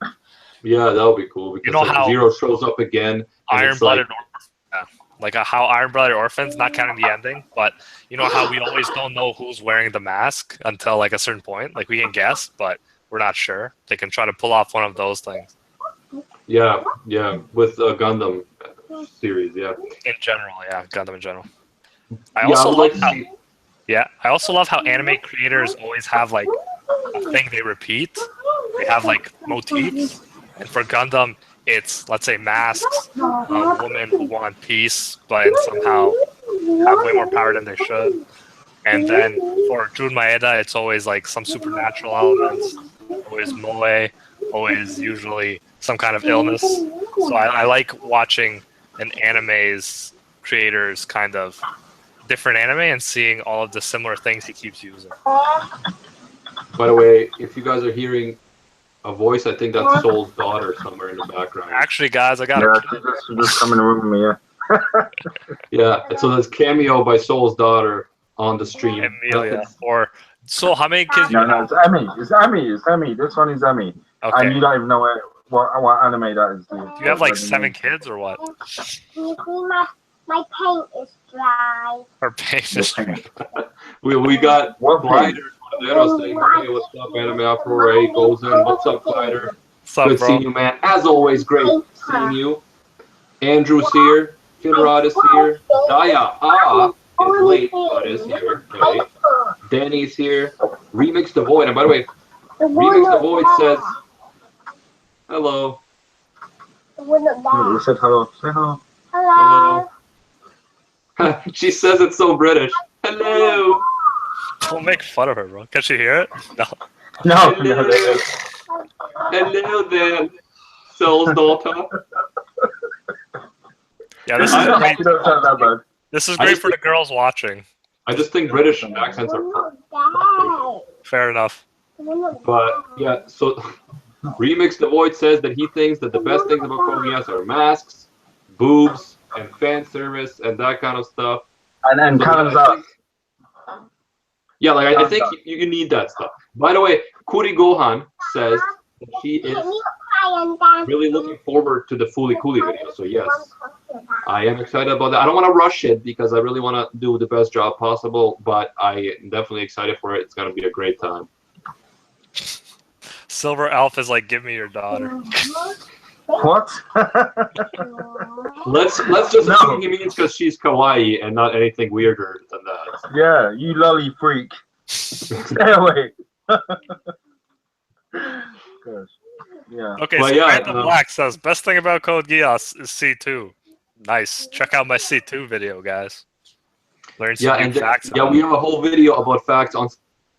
Yeah, that would be cool, because you know how Zero shows up again. Iron-Blooded like how Iron-Blooded Orphans, not counting the ending, but you know how we always don't know who's wearing the mask until like a certain point. Like we can guess, but we're not sure. They can try to pull off one of those things. Yeah, with Gundam series, yeah. In general, yeah, Gundam in general. I also love how anime creators always have like a thing they repeat. They have like motifs, and for Gundam, it's, let's say, masks of women who want peace, but somehow have way more power than they should. And then for Jun Maeda, it's always like some supernatural elements, always moe, always usually some kind of illness. So I like watching an anime's creators kind of different anime and seeing all of the similar things he keeps using. By the way, if you guys are hearing a voice, I think that's Soul's daughter somewhere in the background. Actually, guys, I got just coming to room with me, yeah. Yeah, so there's cameo by Soul's daughter on the stream. Amelia. Or Soul, how many kids No, you have? it's Emmy. It's Emmy. This one is Emmy. Okay. And you don't even know what anime that is, dude. Do you have like 7 kids or what? My paint is dry. Her paint is dry. we got Glider saying, hey, what's up, Anime Afro Ray goes in. What's up, Glider? What's up, Good bro? seeing you, man. As always, great seeing you. Andrew's here. Finrod is here. Daya is late, but is here. Right? Danny's here. Remix the Void. And by the way, Remix the Void says hello. You said hello. Say hello. Hello. She says it's so British. Hello. Don't make fun of her, bro. Can she hear it? No. No. Hello. Hello there, Soul's daughter. Yeah, this is great. You don't sound that bad. This is great for the girls watching. I just think British accents are fun. Fair enough. But yeah, so Remix the Void says that he thinks that the best things about Code Geass are masks, boobs, and fan service and that kind of stuff. And Callum's up. Yeah, like I think you need that stuff. By the way, Kuri Gohan says that she is really looking forward to the Fooly Cooly video. So yes, I am excited about that. I don't want to rush it because I really want to do the best job possible, but I am definitely excited for it. It's going to be a great time. Silver Elf is like, give me your daughter. What? Let's just assume he means because she's kawaii and not anything weirder than that. Yeah, you lolly freak. Stay away. Yeah. Okay, But so yeah, Phantom Black says, best thing about Code Geass is C2. Nice. Check out my C2 video, guys. Learn some new facts. Yeah, we have a whole video about facts on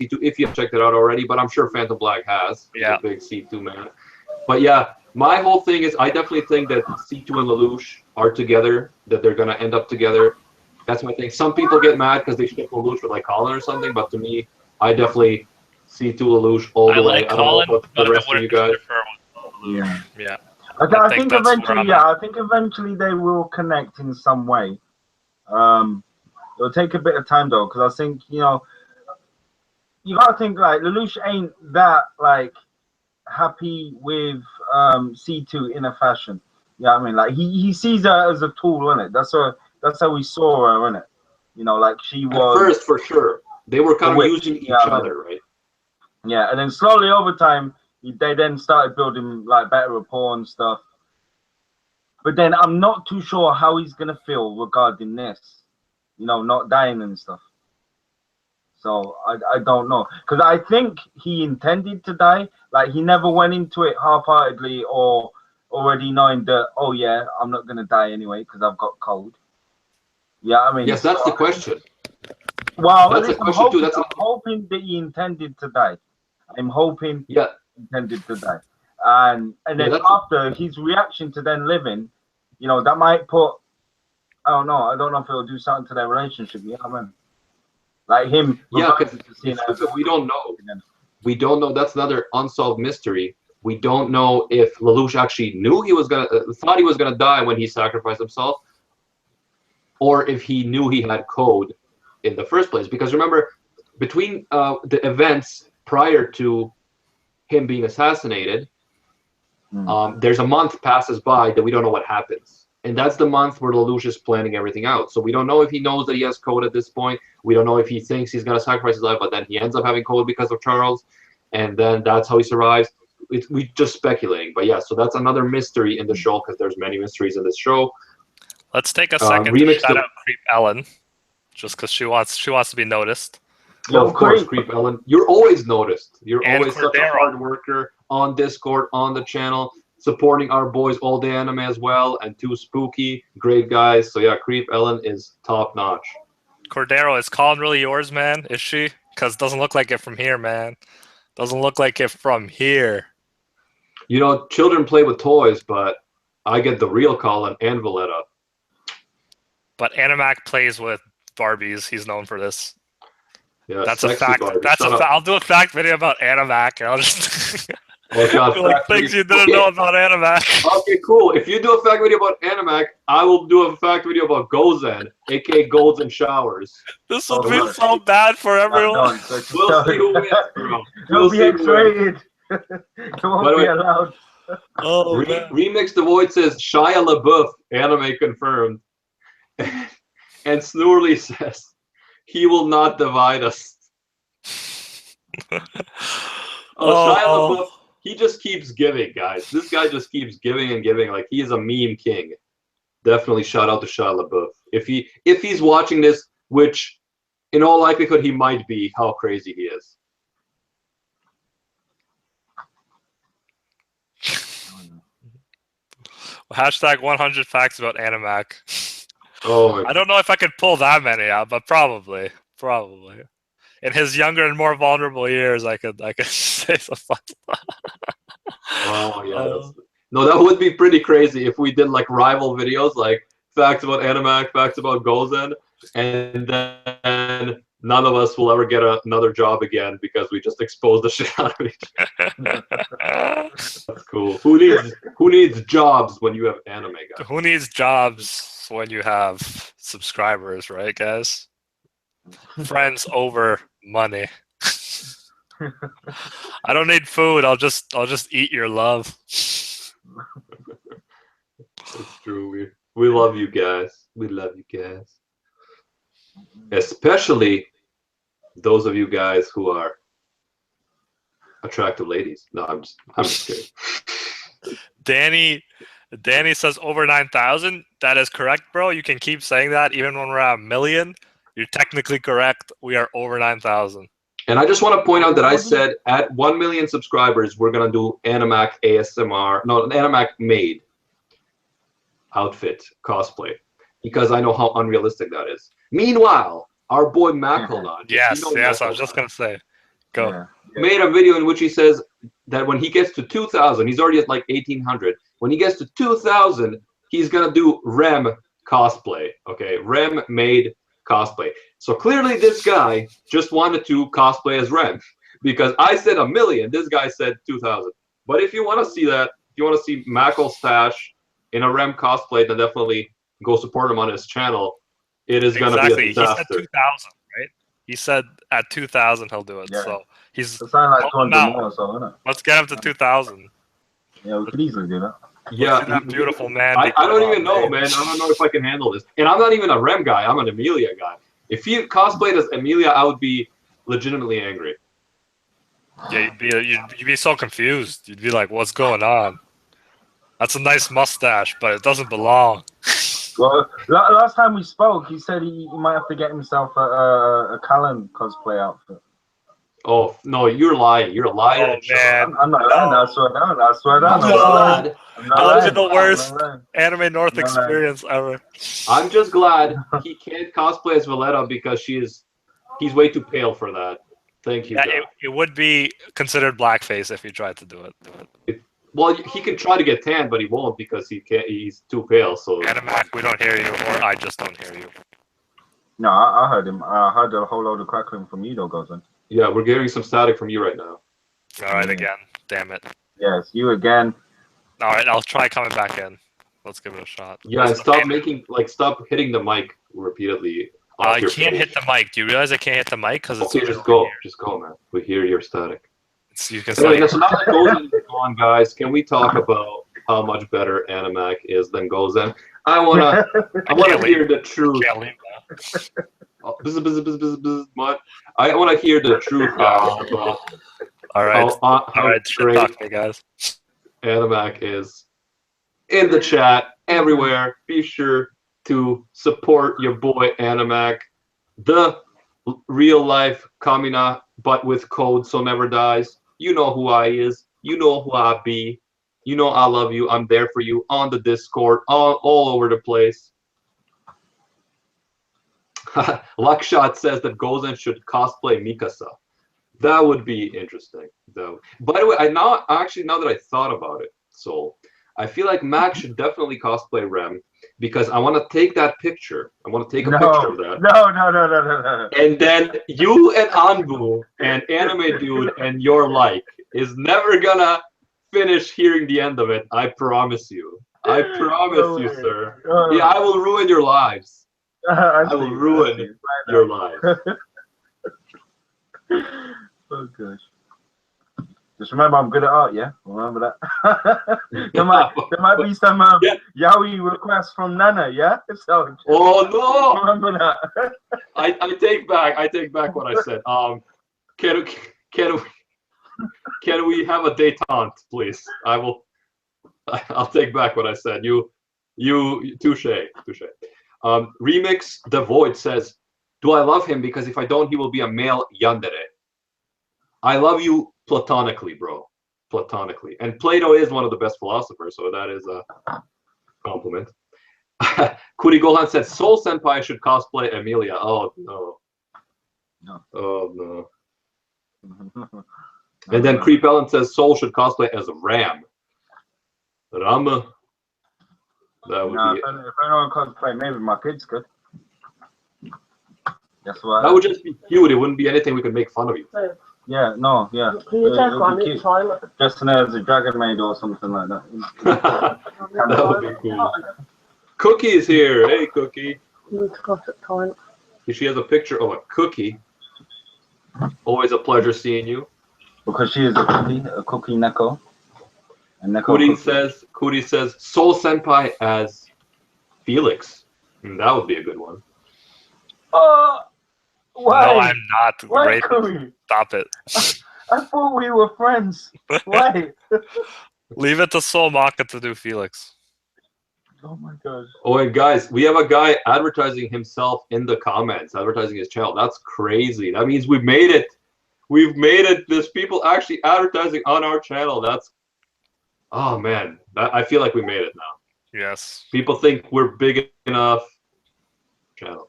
C2 if you have checked it out already, but I'm sure Phantom Black has. He's a big C2 man. But yeah, my whole thing is I definitely think that C2 and Lelouch are together, that they're gonna end up together. That's my thing. Some people get mad because they ship Lelouch with like Colin or something, but to me, I definitely see to Lelouch all the way. Like I don't know Colin, about the but rest I of you wouldn't guys. prefer Lelouch. Yeah. I think that's where eventually, I'm yeah, at. I think eventually they will connect in some way. It'll take a bit of time though, because I think you gotta think like Lelouch ain't that like happy with C2 in a fashion. Yeah, I mean, like he sees her as a tool, isn't it? That's how we saw her, isn't it? Like she was At first, for sure, they were kind of witch, using each yeah, other, right? Yeah, and then slowly over time, they then started building like better rapport and stuff. But then I'm not too sure how he's gonna feel regarding this, not dying and stuff. So I don't know, because I think he intended to die. Like he never went into it half-heartedly or already knowing that, oh yeah, I'm not gonna die anyway because I've got cold. Yeah, I mean. Yes, that's the question. Well, That's a I'm question too. hoping, I'm hoping that he intended to die. I'm hoping he intended to die, and then after his reaction to then living, that might put. I don't know if it'll do something to their relationship. Yeah, I mean. Like him, because we don't know. We don't know. That's another unsolved mystery. We don't know if Lelouch actually knew thought he was gonna die when he sacrificed himself, or if he knew he had code in the first place. Because remember, between the events prior to him being assassinated, there's a month passes by that we don't know what happens. And that's the month where Lelouch is planning everything out. So we don't know if he knows that he has code at this point. We don't know if he thinks he's going to sacrifice his life, but then he ends up having code because of Charles. And then that's how he survives. We just speculating. But yeah, so that's another mystery in the show, because there's many mysteries in this show. Let's take a second to shout out Creep Ellen, just because she wants to be noticed. Yeah, of course, Creep Ellen. You're always noticed. You're always Cordero. Such a hard worker on Discord, on the channel, supporting our boys All Day Anime as well, and Too Spooky, great guys. So yeah, Creep Ellen is top notch. Cordero, is Colin really yours, man? Is she? Because it doesn't look like it from here, man. Doesn't look like it from here. Children play with toys, but I get the real Colin and Valletta. But Animac plays with Barbies. He's known for this. Yeah, that's a fact. I'll do a fact video about Animac, and I'll just things you didn't know about Animac. Okay, cool. If you do a fact video about Animac, I will do a fact video about Gozen, aka Golds and Showers. This would be so bad for everyone. We'll see who wins, bro. It'll be X-rated. It won't be allowed. Oh, Remix the Void says Shia LaBeouf, anime confirmed. And Snoorly says he will not divide us. Shia LaBeouf, he just keeps giving, guys. This guy just keeps giving and giving. Like, he is a meme king. Definitely shout out to Shia LaBeouf. If he's watching this, which in all likelihood he might be, how crazy he is. Hashtag 100 facts about Animac. Oh, I don't know if I could pull that many out, but probably. In his younger and more vulnerable years, I could say something. Oh yeah. No, that would be pretty crazy if we did like rival videos, like facts about Animac, facts about Gozen, and then none of us will ever get another job again because we just exposed the shit out of each other. That's cool. Who needs jobs when you have anime, guys? Who needs jobs when you have subscribers, right, guys? Friends over money. I don't need food. I'll just eat your love. That's true. We love you guys. We love you guys. Especially those of you guys who are attractive ladies. No, I'm just kidding. Danny says over 9,000. That is correct, bro. You can keep saying that even when we're at 1 million. You're technically correct. We are over 9,000. And I just want to point out that I said at 1 million subscribers, we're going to do Animac ASMR. No, an Animac made outfit cosplay. Because I know how unrealistic that is. Meanwhile, our boy Macklon. Yes, I was just going to say. Go. Yeah. Made a video in which he says that when he gets to 2,000, he's already at like 1,800. When he gets to 2,000, he's gonna do Rem cosplay. Okay, Rem made cosplay. So clearly this guy just wanted to cosplay as Rem because I said 1,000,000. This guy said 2,000. But if you want to see that, if you want to see Mackle Stash in a Rem cosplay, then definitely go support him on his channel. It is gonna be a disaster. He said 2,000, right? He said at 2,000 he'll do it. Yeah. So he's It's like helping 200 out. more or so, isn't it? Let's get him to 2,000. Yeah, we could easily do that. Yeah, See that beautiful man. I don't even know, man. I don't know if I can handle this. And I'm not even a Rem guy. I'm an Amelia guy. If he cosplayed as Amelia, I would be legitimately angry. Yeah, you'd be so confused. You'd be like, "What's going on?" That's a nice mustache, but it doesn't belong. Well, last time we spoke, he said he might have to get himself a Callan cosplay outfit. Oh no, you're lying. You're a liar. Oh man, I'm not lying. I swear down. I swear down. I'm just glad. that would be the worst Anime North experience ever. I'm just glad he can't cosplay as Valletta because he's way too pale for that. Thank you. Yeah, it would be considered blackface if he tried to do it. Well, he can try to get tan, but he won't because he can't. He's too pale. So Animac, we don't hear you, or I just don't hear you. No, I heard him. I heard a whole load of crackling from you, though, Gozen. yeah, we're getting some static from you right now. All right, again. Damn it. Yes, you again. All right, I'll try coming back in. Let's give it a shot. Yeah, and stop hitting the mic repeatedly. I can't hit the mic. Do you realize I can't hit the mic because it's okay? Just go, man. We hear your static. You can Anyway, so now that Gozen is gone, guys, can we talk about how much better Animac is than Gozen? I wanna hear the truth. Can't leave that. What? I want to hear the truth, guys. About All right, how shit great talk me, guys. Animac is. In the chat, everywhere, be sure to support your boy Animac, the real life Kamina, but with code so never dies. You know who I is. You know who I be. You know I love you. I'm there for you on the Discord, all over the place. Luckshot says that Gozen should cosplay Mikasa. That would be interesting, though. By the way, now that I thought about it, so I feel like Max should definitely cosplay Rem because I want to take that picture. I want to take a picture of that. No. And then you and Anbu and Anime Dude and your like is never gonna finish hearing the end of it. I promise you. I promise you, sir. Yeah, I will ruin your lives. I will ruin your lives. Oh gosh. Just remember, I'm good at art, yeah? Remember that? there might be some yaoi requests from Nana, yeah? So, oh no! Remember that. I take back what I said. Can we have a détente, please? I'll take back what I said. You touche. Remix The Void says, do I love him because if I don't, he will be a male yandere. I love you platonically, bro. Platonically. And Plato is one of the best philosophers, so that is a compliment. Kuri Gohan said, Soul Senpai should cosplay Emilia. Oh, no. Oh, no. And then Creep Ellen says, Soul should cosplay as Ram. Rama. That would be... If anyone cosplay, maybe my kids could. That's why. That would just be cute. It wouldn't be anything we could make fun of you. Yeah, no, yeah. Can you just run it time? Just as a dragon maid or something like that. That would be cool. Cookie is here. Hey, Cookie. She has a picture of a cookie. Always a pleasure seeing you. Because she is a cookie Neko. And Neko Kuri says Soul Senpai as Felix. That would be a good one. Why? No, I'm not. Why, Great. Stop it. I thought we were friends. Why? Leave it to Soul Maka to do Felix. Oh my gosh. Oh, and guys, we have a guy advertising himself in the comments, advertising his channel. That's crazy. That means we've made it. We've made it. There's people actually advertising on our channel. That's, oh man, I feel like we made it now. Yes. People think we're big enough. Channel.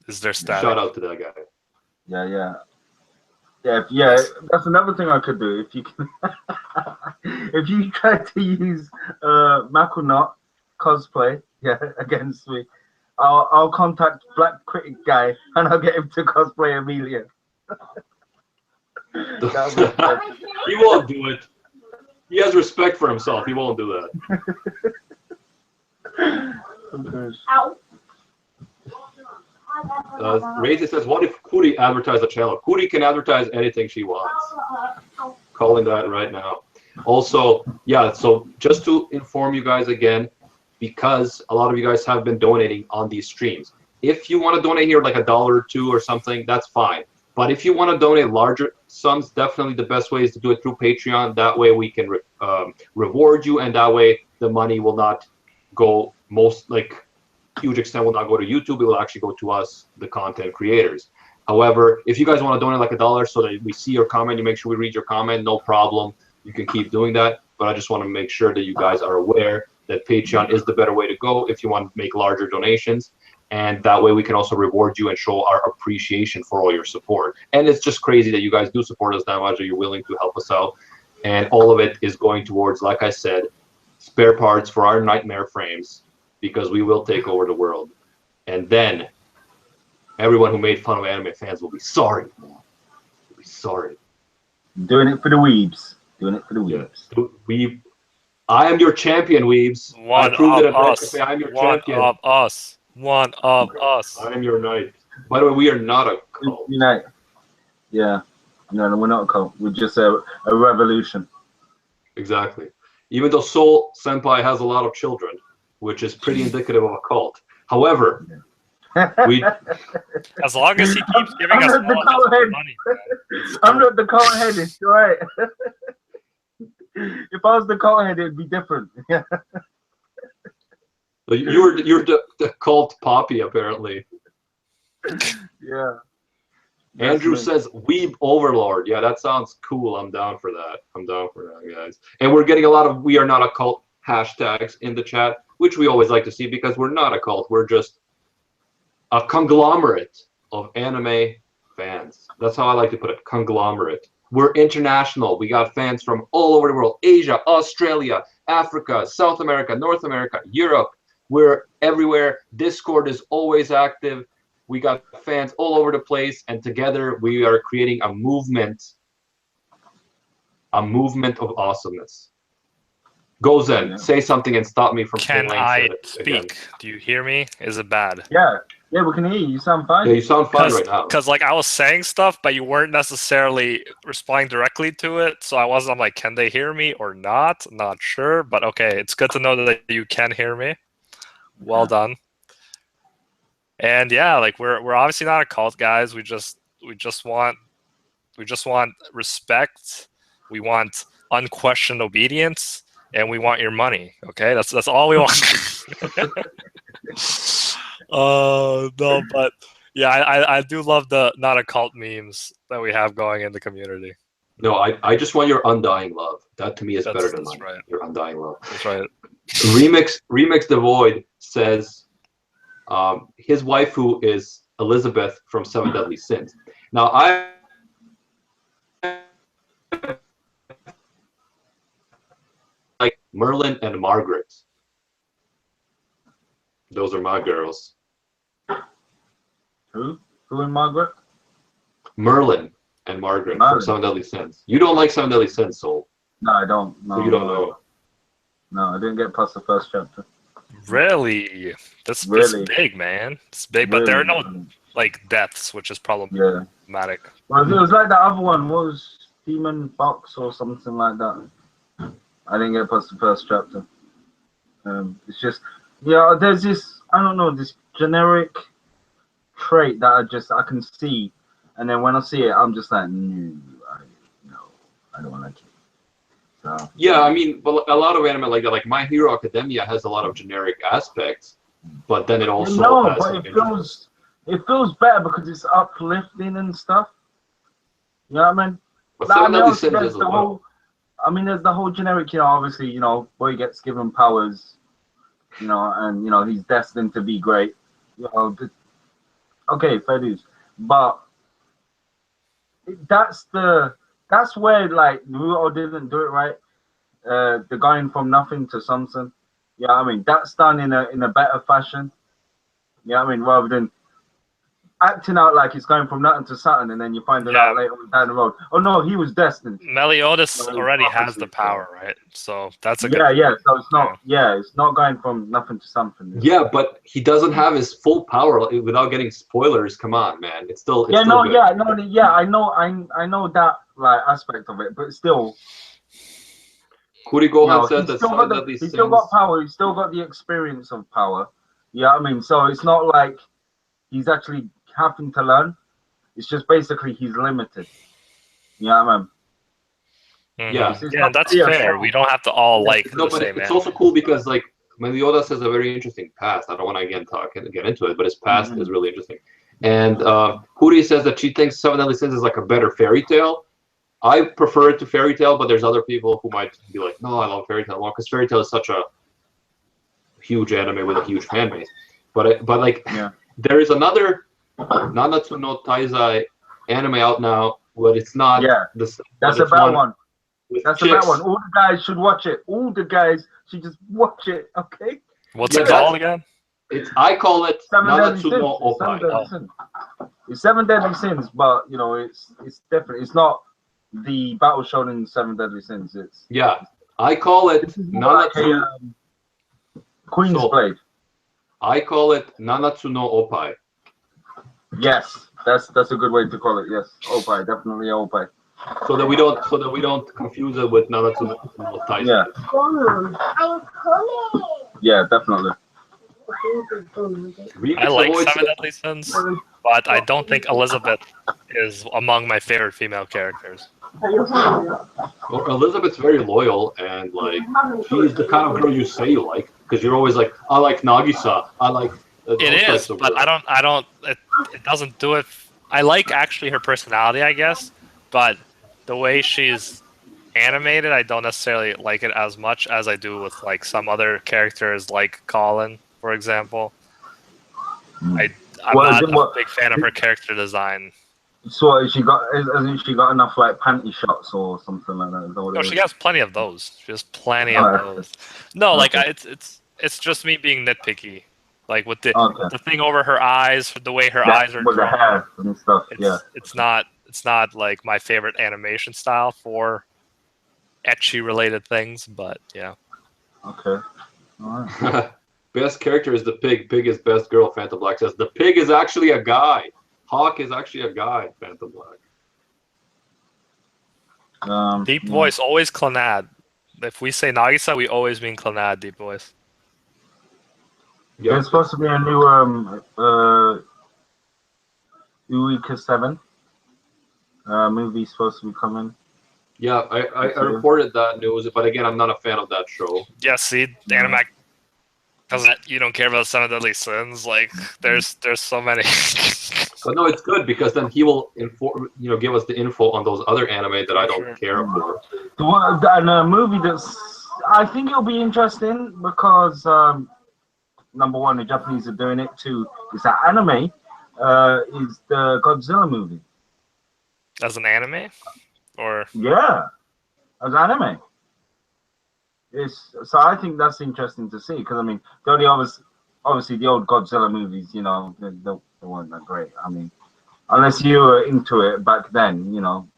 Is there static? Shout out to that guy. Yeah. That's another thing I could do. If you can, if you try to use Makunot cosplay, against me, I'll contact Black Critic Guy and I'll get him to cosplay Amelia. He won't do it. He has respect for himself. He won't do that. Razy says, what if Kuri advertised a channel? Kuri can advertise anything she wants. Calling that right now. Also, yeah, so just to inform you guys again, because a lot of you guys have been donating on these streams. If you want to donate here like $1 or $2 or something, that's fine. But if you want to donate larger sums, definitely the best way is to do it through Patreon. That way we can reward you, and that way the money will not go huge extent will not go to YouTube. It will actually go to us, the content creators. However, if you guys want to donate like $1 so that we see your comment, you make sure we read your comment, no problem. You can keep doing that. But I just want to make sure that you guys are aware that Patreon is the better way to go if you want to make larger donations. And that way we can also reward you and show our appreciation for all your support. And it's just crazy that you guys do support us that much, that you're willing to help us out. And all of it is going towards, like I said, spare parts for our nightmare frames, because we will take over the world. And then everyone who made fun of anime fans will be sorry. Will be sorry. Doing it for the weebs. Doing it for the weebs. I am your champion, weebs. One I proved of it at us. I am your One champion. of us. One of us. I am your knight. By the way, we are not a cult. Unite. Yeah. No, we're not a cult. We're just a revolution. Exactly. Even though Soul Senpai has a lot of children, which is pretty indicative of a cult. However, we as long as he keeps giving us money. I'm not the cult head, it's right. If I was the cult head, it'd be different. Yeah. You're the cult poppy, apparently. Yeah. Andrew says Weeb Overlord. Yeah, that sounds cool. I'm down for that. I'm down for that, guys. And we're getting a lot of "we are not a cult" hashtags in the chat, which we always like to see, because we're not a cult. We're just a conglomerate of anime fans. That's how I like to put it. Conglomerate. We're international. We got fans from all over the world: Asia, Australia, Africa, South America, North America, Europe. We're everywhere. Discord is always active. We got fans all over the place, and together we are creating a movement of awesomeness. Go Zen, say something and stop me from saying. Can I speak? Do you hear me? Is it bad? Yeah, we can hear you. You sound fine. Yeah, you sound fine right now. Because like I was saying stuff, but you weren't necessarily responding directly to it. So I'm like, can they hear me or not? Not sure, but okay. It's good to know that you can hear me. Well done. And yeah, like we're obviously not a cult, guys. We just want respect. We want unquestioned obedience, and we want your money. Okay, that's all we want. No, but yeah, I do love the not a cult memes that we have going in the community. No, I just want your undying love. That to me is better than mine. Right. Your undying love. That's right. Remix the Void says his waifu is Elizabeth from Seven Deadly Sins. Now I like Merlin and Margaret. Those are my girls. Who and Margaret? Merlin and Margaret from Seven Deadly Sins. You don't like Seven Deadly Sins, Soul? No, I don't. No, so you don't know. No, I didn't get past the first chapter. Really? That's big, man. It's big, but there are no like deaths, which is problematic. Well, it was like that other one. What was Demon Box or something like that? I didn't get past the first chapter. It's just, yeah, there's this, I don't know, this generic trait that I can see, and then when I see it, I'm just like, no, I don't like it. So, yeah, I mean, but a lot of anime like that, like My Hero Academia, has a lot of generic aspects, but then it also has but it feels better because it's uplifting and stuff. You know what I mean? But there's the whole generic, obviously, boy gets given powers, and, he's destined to be great. Okay, fair dues. But that's where, like, Naruto didn't do it right. The guy from nothing to something. Yeah, I mean that's done in a better fashion. Yeah, I mean rather than acting out like it's going from nothing to something, and then you find it out later on down the road. Oh no, he was destined. Meliodas already has the power, right? So that's a good yeah, thing. yeah. So it's not, it's not going from nothing to something. Yeah, but he doesn't have his full power without getting spoilers. Come on, man. It's still good. I know that like aspect of it, but still. Kurigohan said that he's still got power. He's still got the experience of power. Yeah, I mean, so it's not like he's actually having to learn. It's just basically he's limited. Yeah, I mean. Yeah, yeah, that's fair. We don't have to all like the same. It's also cool because like Meliodas has a very interesting past. I don't want to get into it, but his past is really interesting. And Huri says that she thinks Seven Deadly Sins is like a better fairy tale. I prefer it to fairy tale, but there's other people who might be like, no, I love fairy tale more because fairy tale is such a huge anime with a huge fan base. But there is another Nanatsu no Taizai anime out now, but it's not. That's a bad one. That's a bad one. All the guys should watch it. All the guys should just watch it. Okay. What's it called again? I call it Nanatsu no Opai. It's Seven Deadly Sins, but you know it's different. It's not the battle shown in Seven Deadly Sins. It's I call it Nanatsu. Queen's Blade. I call it Nanatsu no Opai. Yes, that's a good way to call it. Yes, Opai, definitely Opai. So that we don't confuse it with Nanatsu no Taizai. Yeah. I'm coming. Yeah, definitely. I like Seven Deadly Sins, but I don't think Elizabeth is among my favorite female characters. Well, Elizabeth's very loyal, and like she's the kind of girl you say you like, because you're always like, I like Nagisa, I like. It is, but I don't. It doesn't do it. I like actually her personality, I guess, but the way she's animated, I don't necessarily like it as much as I do with like some other characters, like Colin, for example. I'm not a big fan of her character design. So hasn't she got enough like panty shots or something like that? No, she has plenty of those. She has plenty of those. No, like it's just me being nitpicky. Like with the thing over her eyes, the way her eyes are drawn, the hair and stuff. It's not like my favorite animation style for ecchi related things, but yeah. Okay. All right. Best character is the pig. Pig is best girl. Phantom Black says the pig is actually a guy. Hawk is actually a guy. Phantom Black. Deep voice, always Clannad. If we say Nagisa, we always mean Clannad. Deep voice. Yeah. There's supposed to be a new Eureka 7 movie supposed to be coming. Yeah, I reported that news, but again, I'm not a fan of that show. Yeah, see, Animac, because you don't care about Seven Deadly Sins. Like, there's so many. But no, it's good because then he will give us the info on those other anime that I don't care for. And a movie I think it'll be interesting because number one, the Japanese are doing it. Two, it's an anime. Is the Godzilla movie? As an anime, or as anime. So I think that's interesting to see because I mean the only obviously the old Godzilla movies, you know, they weren't that great. I mean, unless you were into it back then, you know,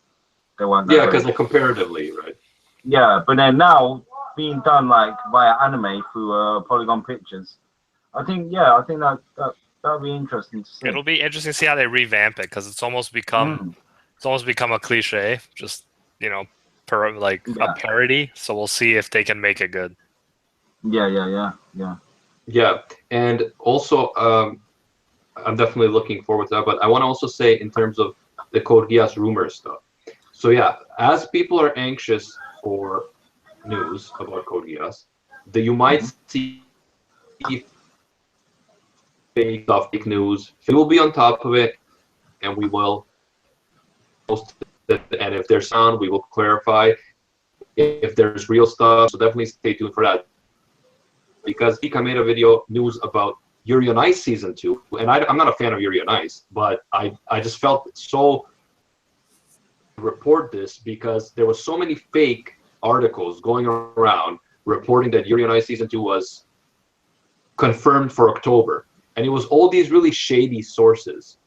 they weren't. That because like comparatively, right? Yeah, but then now being done like via anime through Polygon Pictures, I think that'll be interesting to see. It'll be interesting to see how they revamp it because it's almost become a cliche, just a parody. So we'll see if they can make it good. Yeah, and also I'm definitely looking forward to that. But I want to also say in terms of the Code Geass rumor stuff. So yeah, as people are anxious for news about Code Geass, that you might see fake stuff, fake news. We will be on top of it, and we will post it. And if there's sound, we will clarify. If there's real stuff, so definitely stay tuned for that. Because Ika made a video news about Yuri on Ice Season 2, and I'm not a fan of Yuri on Ice, but I just felt so report this because there was so many fake articles going around reporting that Yuri on Ice Season 2 was confirmed for October, and it was all these really shady sources.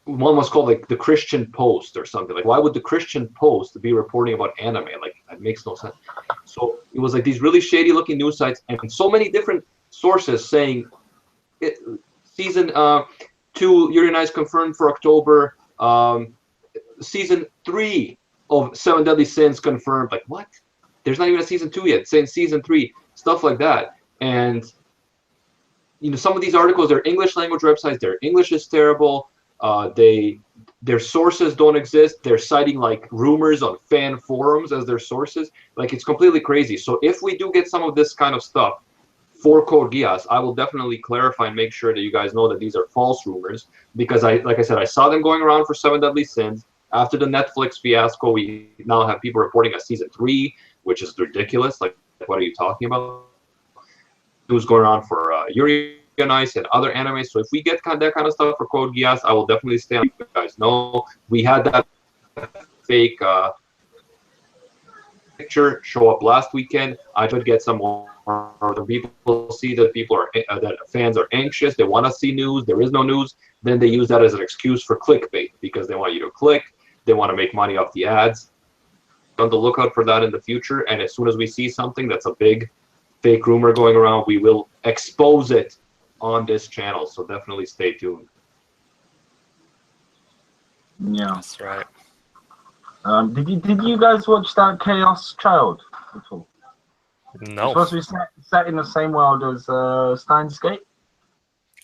One was called like the Christian Post or something. Like, why would the Christian Post be reporting about anime? Like, that makes no sense. So it was like these really shady looking news sites and so many different sources saying season 2 Yuri on Ice confirmed for October. Season 3 of Seven Deadly Sins confirmed. Like, what? There's not even a season 2 yet. Saying season 3, stuff like that. And you know, some of these articles, they're English language websites. Their English is terrible. Their sources don't exist. They're citing like rumors on fan forums as their sources. Like, it's completely crazy. So if we do get some of this kind of stuff for Code Geass, I will definitely clarify and make sure that you guys know that these are false rumors, because like I said, I saw them going around for Seven Deadly Sins. After the Netflix fiasco, we now have people reporting a season 3, which is ridiculous. Like, what are you talking about? Who's going on for Yuri on Ice and other animes? So if we get that kind of stuff for Code Geass, I will definitely stay on. You guys know we had that fake picture show up last weekend. I should get some more. People see that that fans are anxious. They want to see news. There is no news. Then they use that as an excuse for clickbait, because they want you to click. They want to make money off the ads. On the lookout for that in the future. And as soon as we see something that's a big fake rumor going around, we will expose it on this channel. So definitely stay tuned. Yeah, That's right. Did you guys watch that Chaos Child at all? No. It's supposed to be set in the same world as Steins Gate.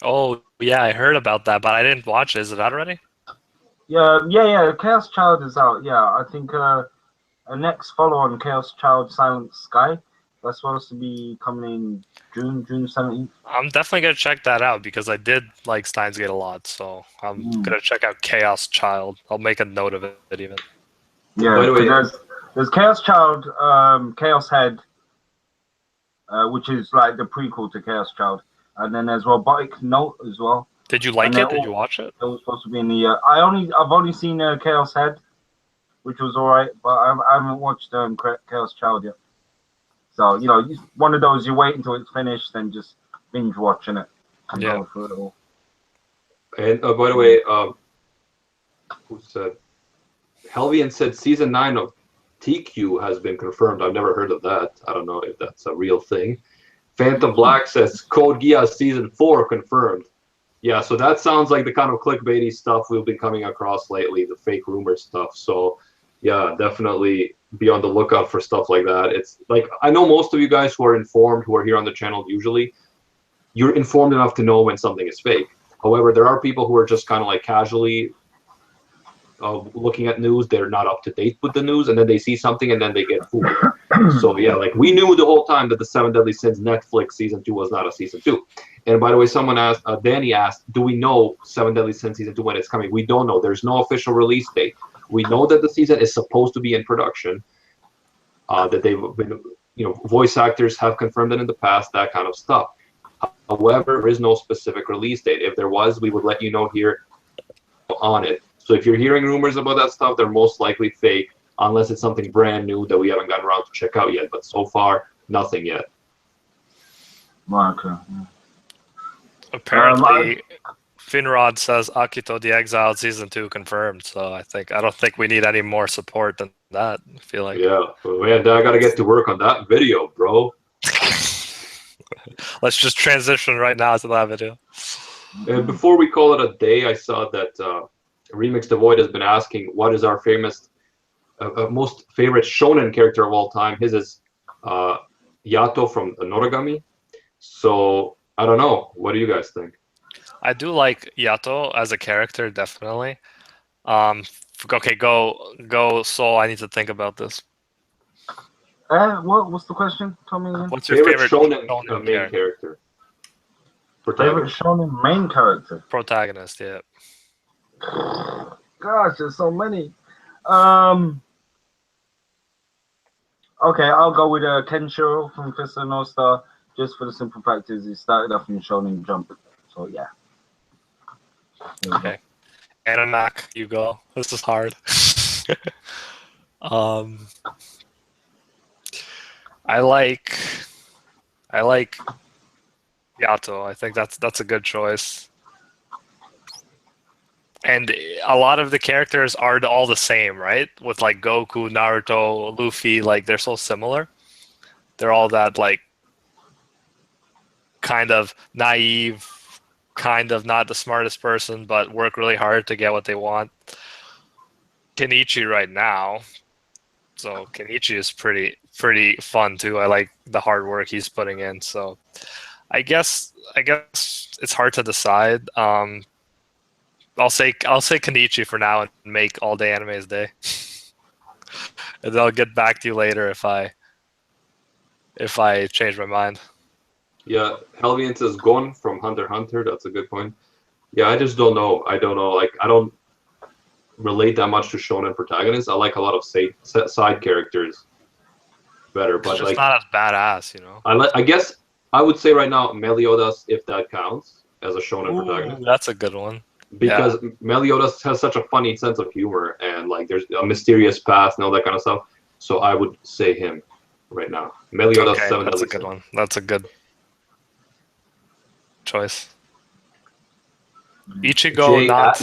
Oh, yeah, I heard about that, but I didn't watch it. Is it out already? Yeah. Chaos Child is out. Yeah, I think a next follow-on, Chaos Child Silent Sky, that's supposed to be coming in June 17th. I'm definitely going to check that out, because I did like Steins Gate a lot, so I'm going to check out Chaos Child. I'll make a note of it even. Yeah, by the way, there's Chaos Child, Chaos Head, which is like the prequel to Chaos Child, and then there's Robotic Note as well. Did you like it? Did you watch it? It was supposed to be in the. I've only seen Chaos Head, which was alright, but I haven't watched Chaos Child yet. So you know, one of those, you wait until it's finished, then just binge watching it and Yeah. go through it all. And by the way, who said? Helvian said season 9 of TQ has been confirmed. I've never heard of that. I don't know if that's a real thing. Phantom Black says Code Geass season 4 confirmed. Yeah, so that sounds like the kind of clickbaity stuff we've been coming across lately, the fake rumor stuff. So yeah, definitely be on the lookout for stuff like that. It's like, I know most of you guys who are informed, who are here on the channel, usually you're informed enough to know when something is fake. However, there are people who are just kind of like casually looking at news. They're not up to date with the news, and then they see something and then they get fooled. So yeah, like, we knew the whole time that the Seven Deadly Sins Netflix season 2 was not a season 2. And by the way, someone asked, Danny asked, do we know Seven Deadly Sins season 2 when it's coming? We don't know. There's no official release date. We know that the season is supposed to be in production, that they've been, you know, voice actors have confirmed it in the past, that kind of stuff. However, there is no specific release date. If there was, we would let you know here on it. So if you're hearing rumors about that stuff, they're most likely fake, unless it's something brand new that we haven't gotten around to check out yet. But so far, nothing yet. Okay. Apparently, Finrod says Akito the Exiled season 2 confirmed. So I don't think we need any more support than that. I feel like. Yeah, but man, I gotta get to work on that video, bro. Let's just transition right now to that video. And before we call it a day, I saw that Remix Devoid has been asking, what is our most favorite shonen character of all time? His is Yato from Noragami. So I don't know. What do you guys think? I do like Yato as a character, definitely. Okay, go. Soul. I need to think about this. What's the question? Tell me again. What's your favorite shonen main character? Favorite shonen main character? Protagonist, yeah. Gosh, there's so many. Okay, I'll go with Kenshiro from Fist of the North Star, just for the simple fact is he started off in Shonen Jump. So yeah. Okay. Animac, you go. This is hard. I like Yato. I think that's a good choice. And a lot of the characters are all the same, right? With like Goku, Naruto, Luffy, like they're so similar. They're all that like kind of naive, kind of not the smartest person, but work really hard to get what they want. Kenichi right now. So Kenichi is pretty fun too. I like the hard work he's putting in. So I guess it's hard to decide. I'll say Kenichi for now and make All Day Anime's day. And then I'll get back to you later if I change my mind. Yeah, Helvian says Gon from Hunter x Hunter. That's a good point. Yeah, I just don't know. I don't know. Like, I don't relate that much to shonen protagonists. I like a lot of side characters better, but It's just like not as badass, you know. I guess I would say right now Meliodas, if that counts as a shonen protagonist. That's a good one. Because Meliodas has such a funny sense of humor and like there's a mysterious past and all that kind of stuff. So I would say him right now. Meliodas. Okay, that's a good one. That's a good choice. Ichigo, not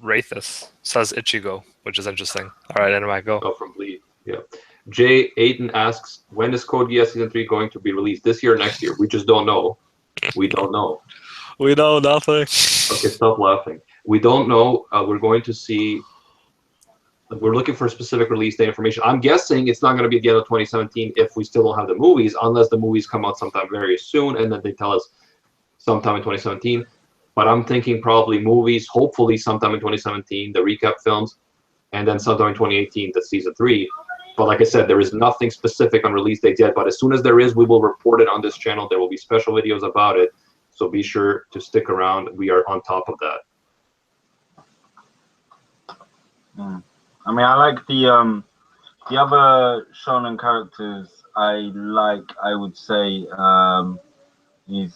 Wraithus, says Ichigo, which is interesting. All right, anyway, go. Oh, from Bleed. Yeah. Jay Aiton asks, when is Code Geass Season 3 going to be released? This year or next year? We just don't know. We don't know. We know nothing. Okay, stop laughing. We don't know. We're going to see. We're looking for specific release date information. I'm guessing it's not going to be at the end of 2017 if we still don't have the movies, unless the movies come out sometime very soon and then they tell us sometime in 2017. But I'm thinking probably movies, hopefully sometime in 2017, the recap films, and then sometime in 2018, the Season 3. But like I said, there is nothing specific on release dates yet. But as soon as there is, we will report it on this channel. There will be special videos about it. So be sure to stick around. We are on top of that. I mean, I like the other shonen characters. I would say is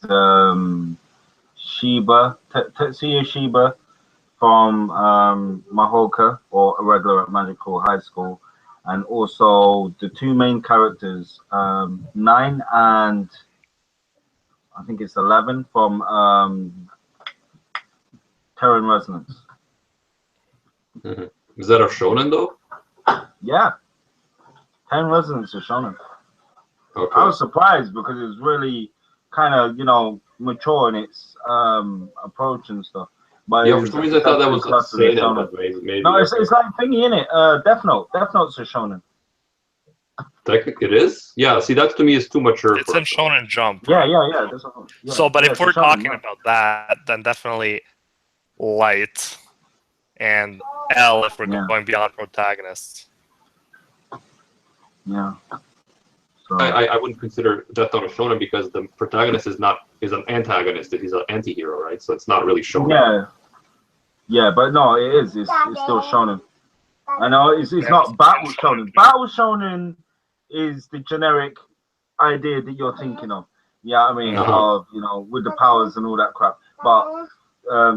Shiba, Tetsuya Shiba from Mahoka, or Irregular at Magical High School, and also the two main characters, 9 and I think it's 11 from Terran Resonance. Mm-hmm. Is that a shonen though? Yeah, Terran Resonance is shonen. Okay. I was surprised because it was really kind of, mature in its approach and stuff. But yeah, for some reason I thought that was a seinen, maybe. No, it's like thingy in it. Death Note. Death Note's a shonen. It is? Yeah, see, that to me is too mature. It's in Shonen Jump. Yeah. So, but if we're talking about that, then definitely Light and L if we're going beyond protagonists. Yeah. So I wouldn't consider Death Note a shonen because the protagonist is an antagonist. He's an anti-hero, right? So it's not really shonen. Yeah, but no, it is. It's still shonen. I know it's not battle shonen. Battle shonen is the generic idea that you're thinking of. Yeah, I mean, of with the powers and all that crap. But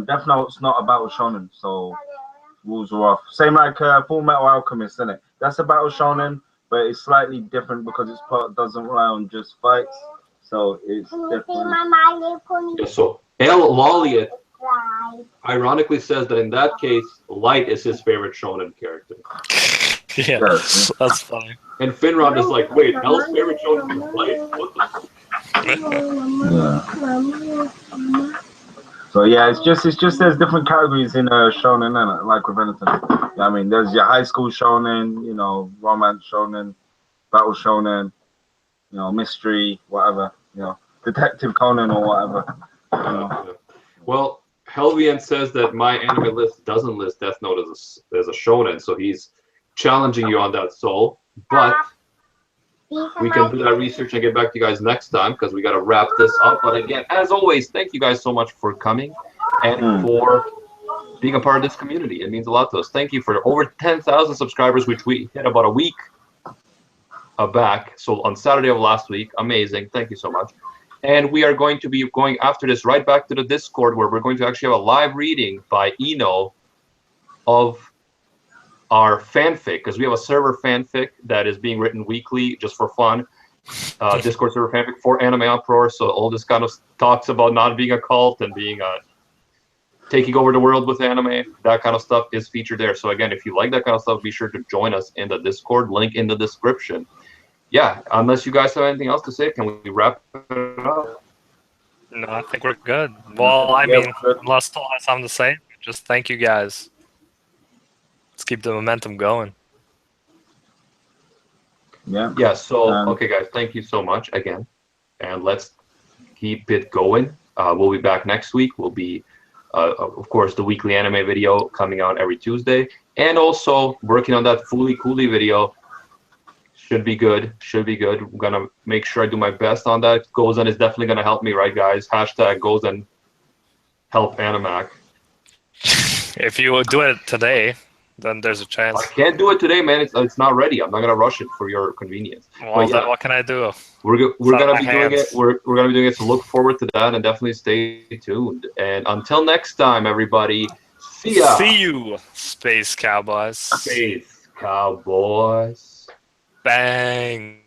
Death Note's not a battle shonen, so rules are off. Same like Full Metal Alchemist, isn't it? That's a battle shonen, but it's slightly different because its plot doesn't rely on just fights. So it's different. Yeah, so L. Lolliot ironically says that in that case, Light is his favorite shonen character. Yeah, that's funny. And Finrod is like, wait, L's favorite shonen is Light? What the? Yeah. So yeah, it's just there's different categories in shonen, and like with anything. Yeah, I mean, there's your high school shonen, romance shonen, battle shonen, mystery, whatever, Detective Conan or whatever. Well, Helvian says that my anime list doesn't list Death Note as a shonen, so he's challenging you on that, Soul. But we can do that research and get back to you guys next time because we got to wrap this up. But again, as always, thank you guys so much for coming and for being a part of this community. It means a lot to us. Thank you for over 10,000 subscribers, which we hit about a week back. So on Saturday of last week, amazing. Thank you so much. And we are going to be going after this right back to the Discord where we're going to actually have a live reading by Eno of our fanfic, because we have a server fanfic that is being written weekly just for fun. Discord server fanfic for Anime Uproar. So all this kind of talks about not being a cult and being taking over the world with anime, that kind of stuff is featured there. So again, if you like that kind of stuff, be sure to join us in the Discord, link in the description. Yeah, unless you guys have anything else to say, can we wrap it up? No, I think we're good. Well, I mean, unless Paul has something to say, just thank you guys. Let's keep the momentum going. Yeah. Yeah, so, okay, guys, thank you so much again. And let's keep it going. We'll be back next week. We'll be, of course, the weekly anime video coming out every Tuesday. And also working on that Fooly Cooly video. Should be good. Should be good. I'm going to make sure I do my best on that. Gozen is definitely going to help me, right, guys? Hashtag Gozen help Animac. If you do it today, then there's a chance. I can't do it today, man. It's not ready. I'm not gonna rush it for your convenience. Well, then what can I do? We're gonna be doing it. We're gonna be doing it. So look forward to that, and definitely stay tuned. And until next time, everybody. See ya. See you, Space Cowboys. Space Cowboys. Bang.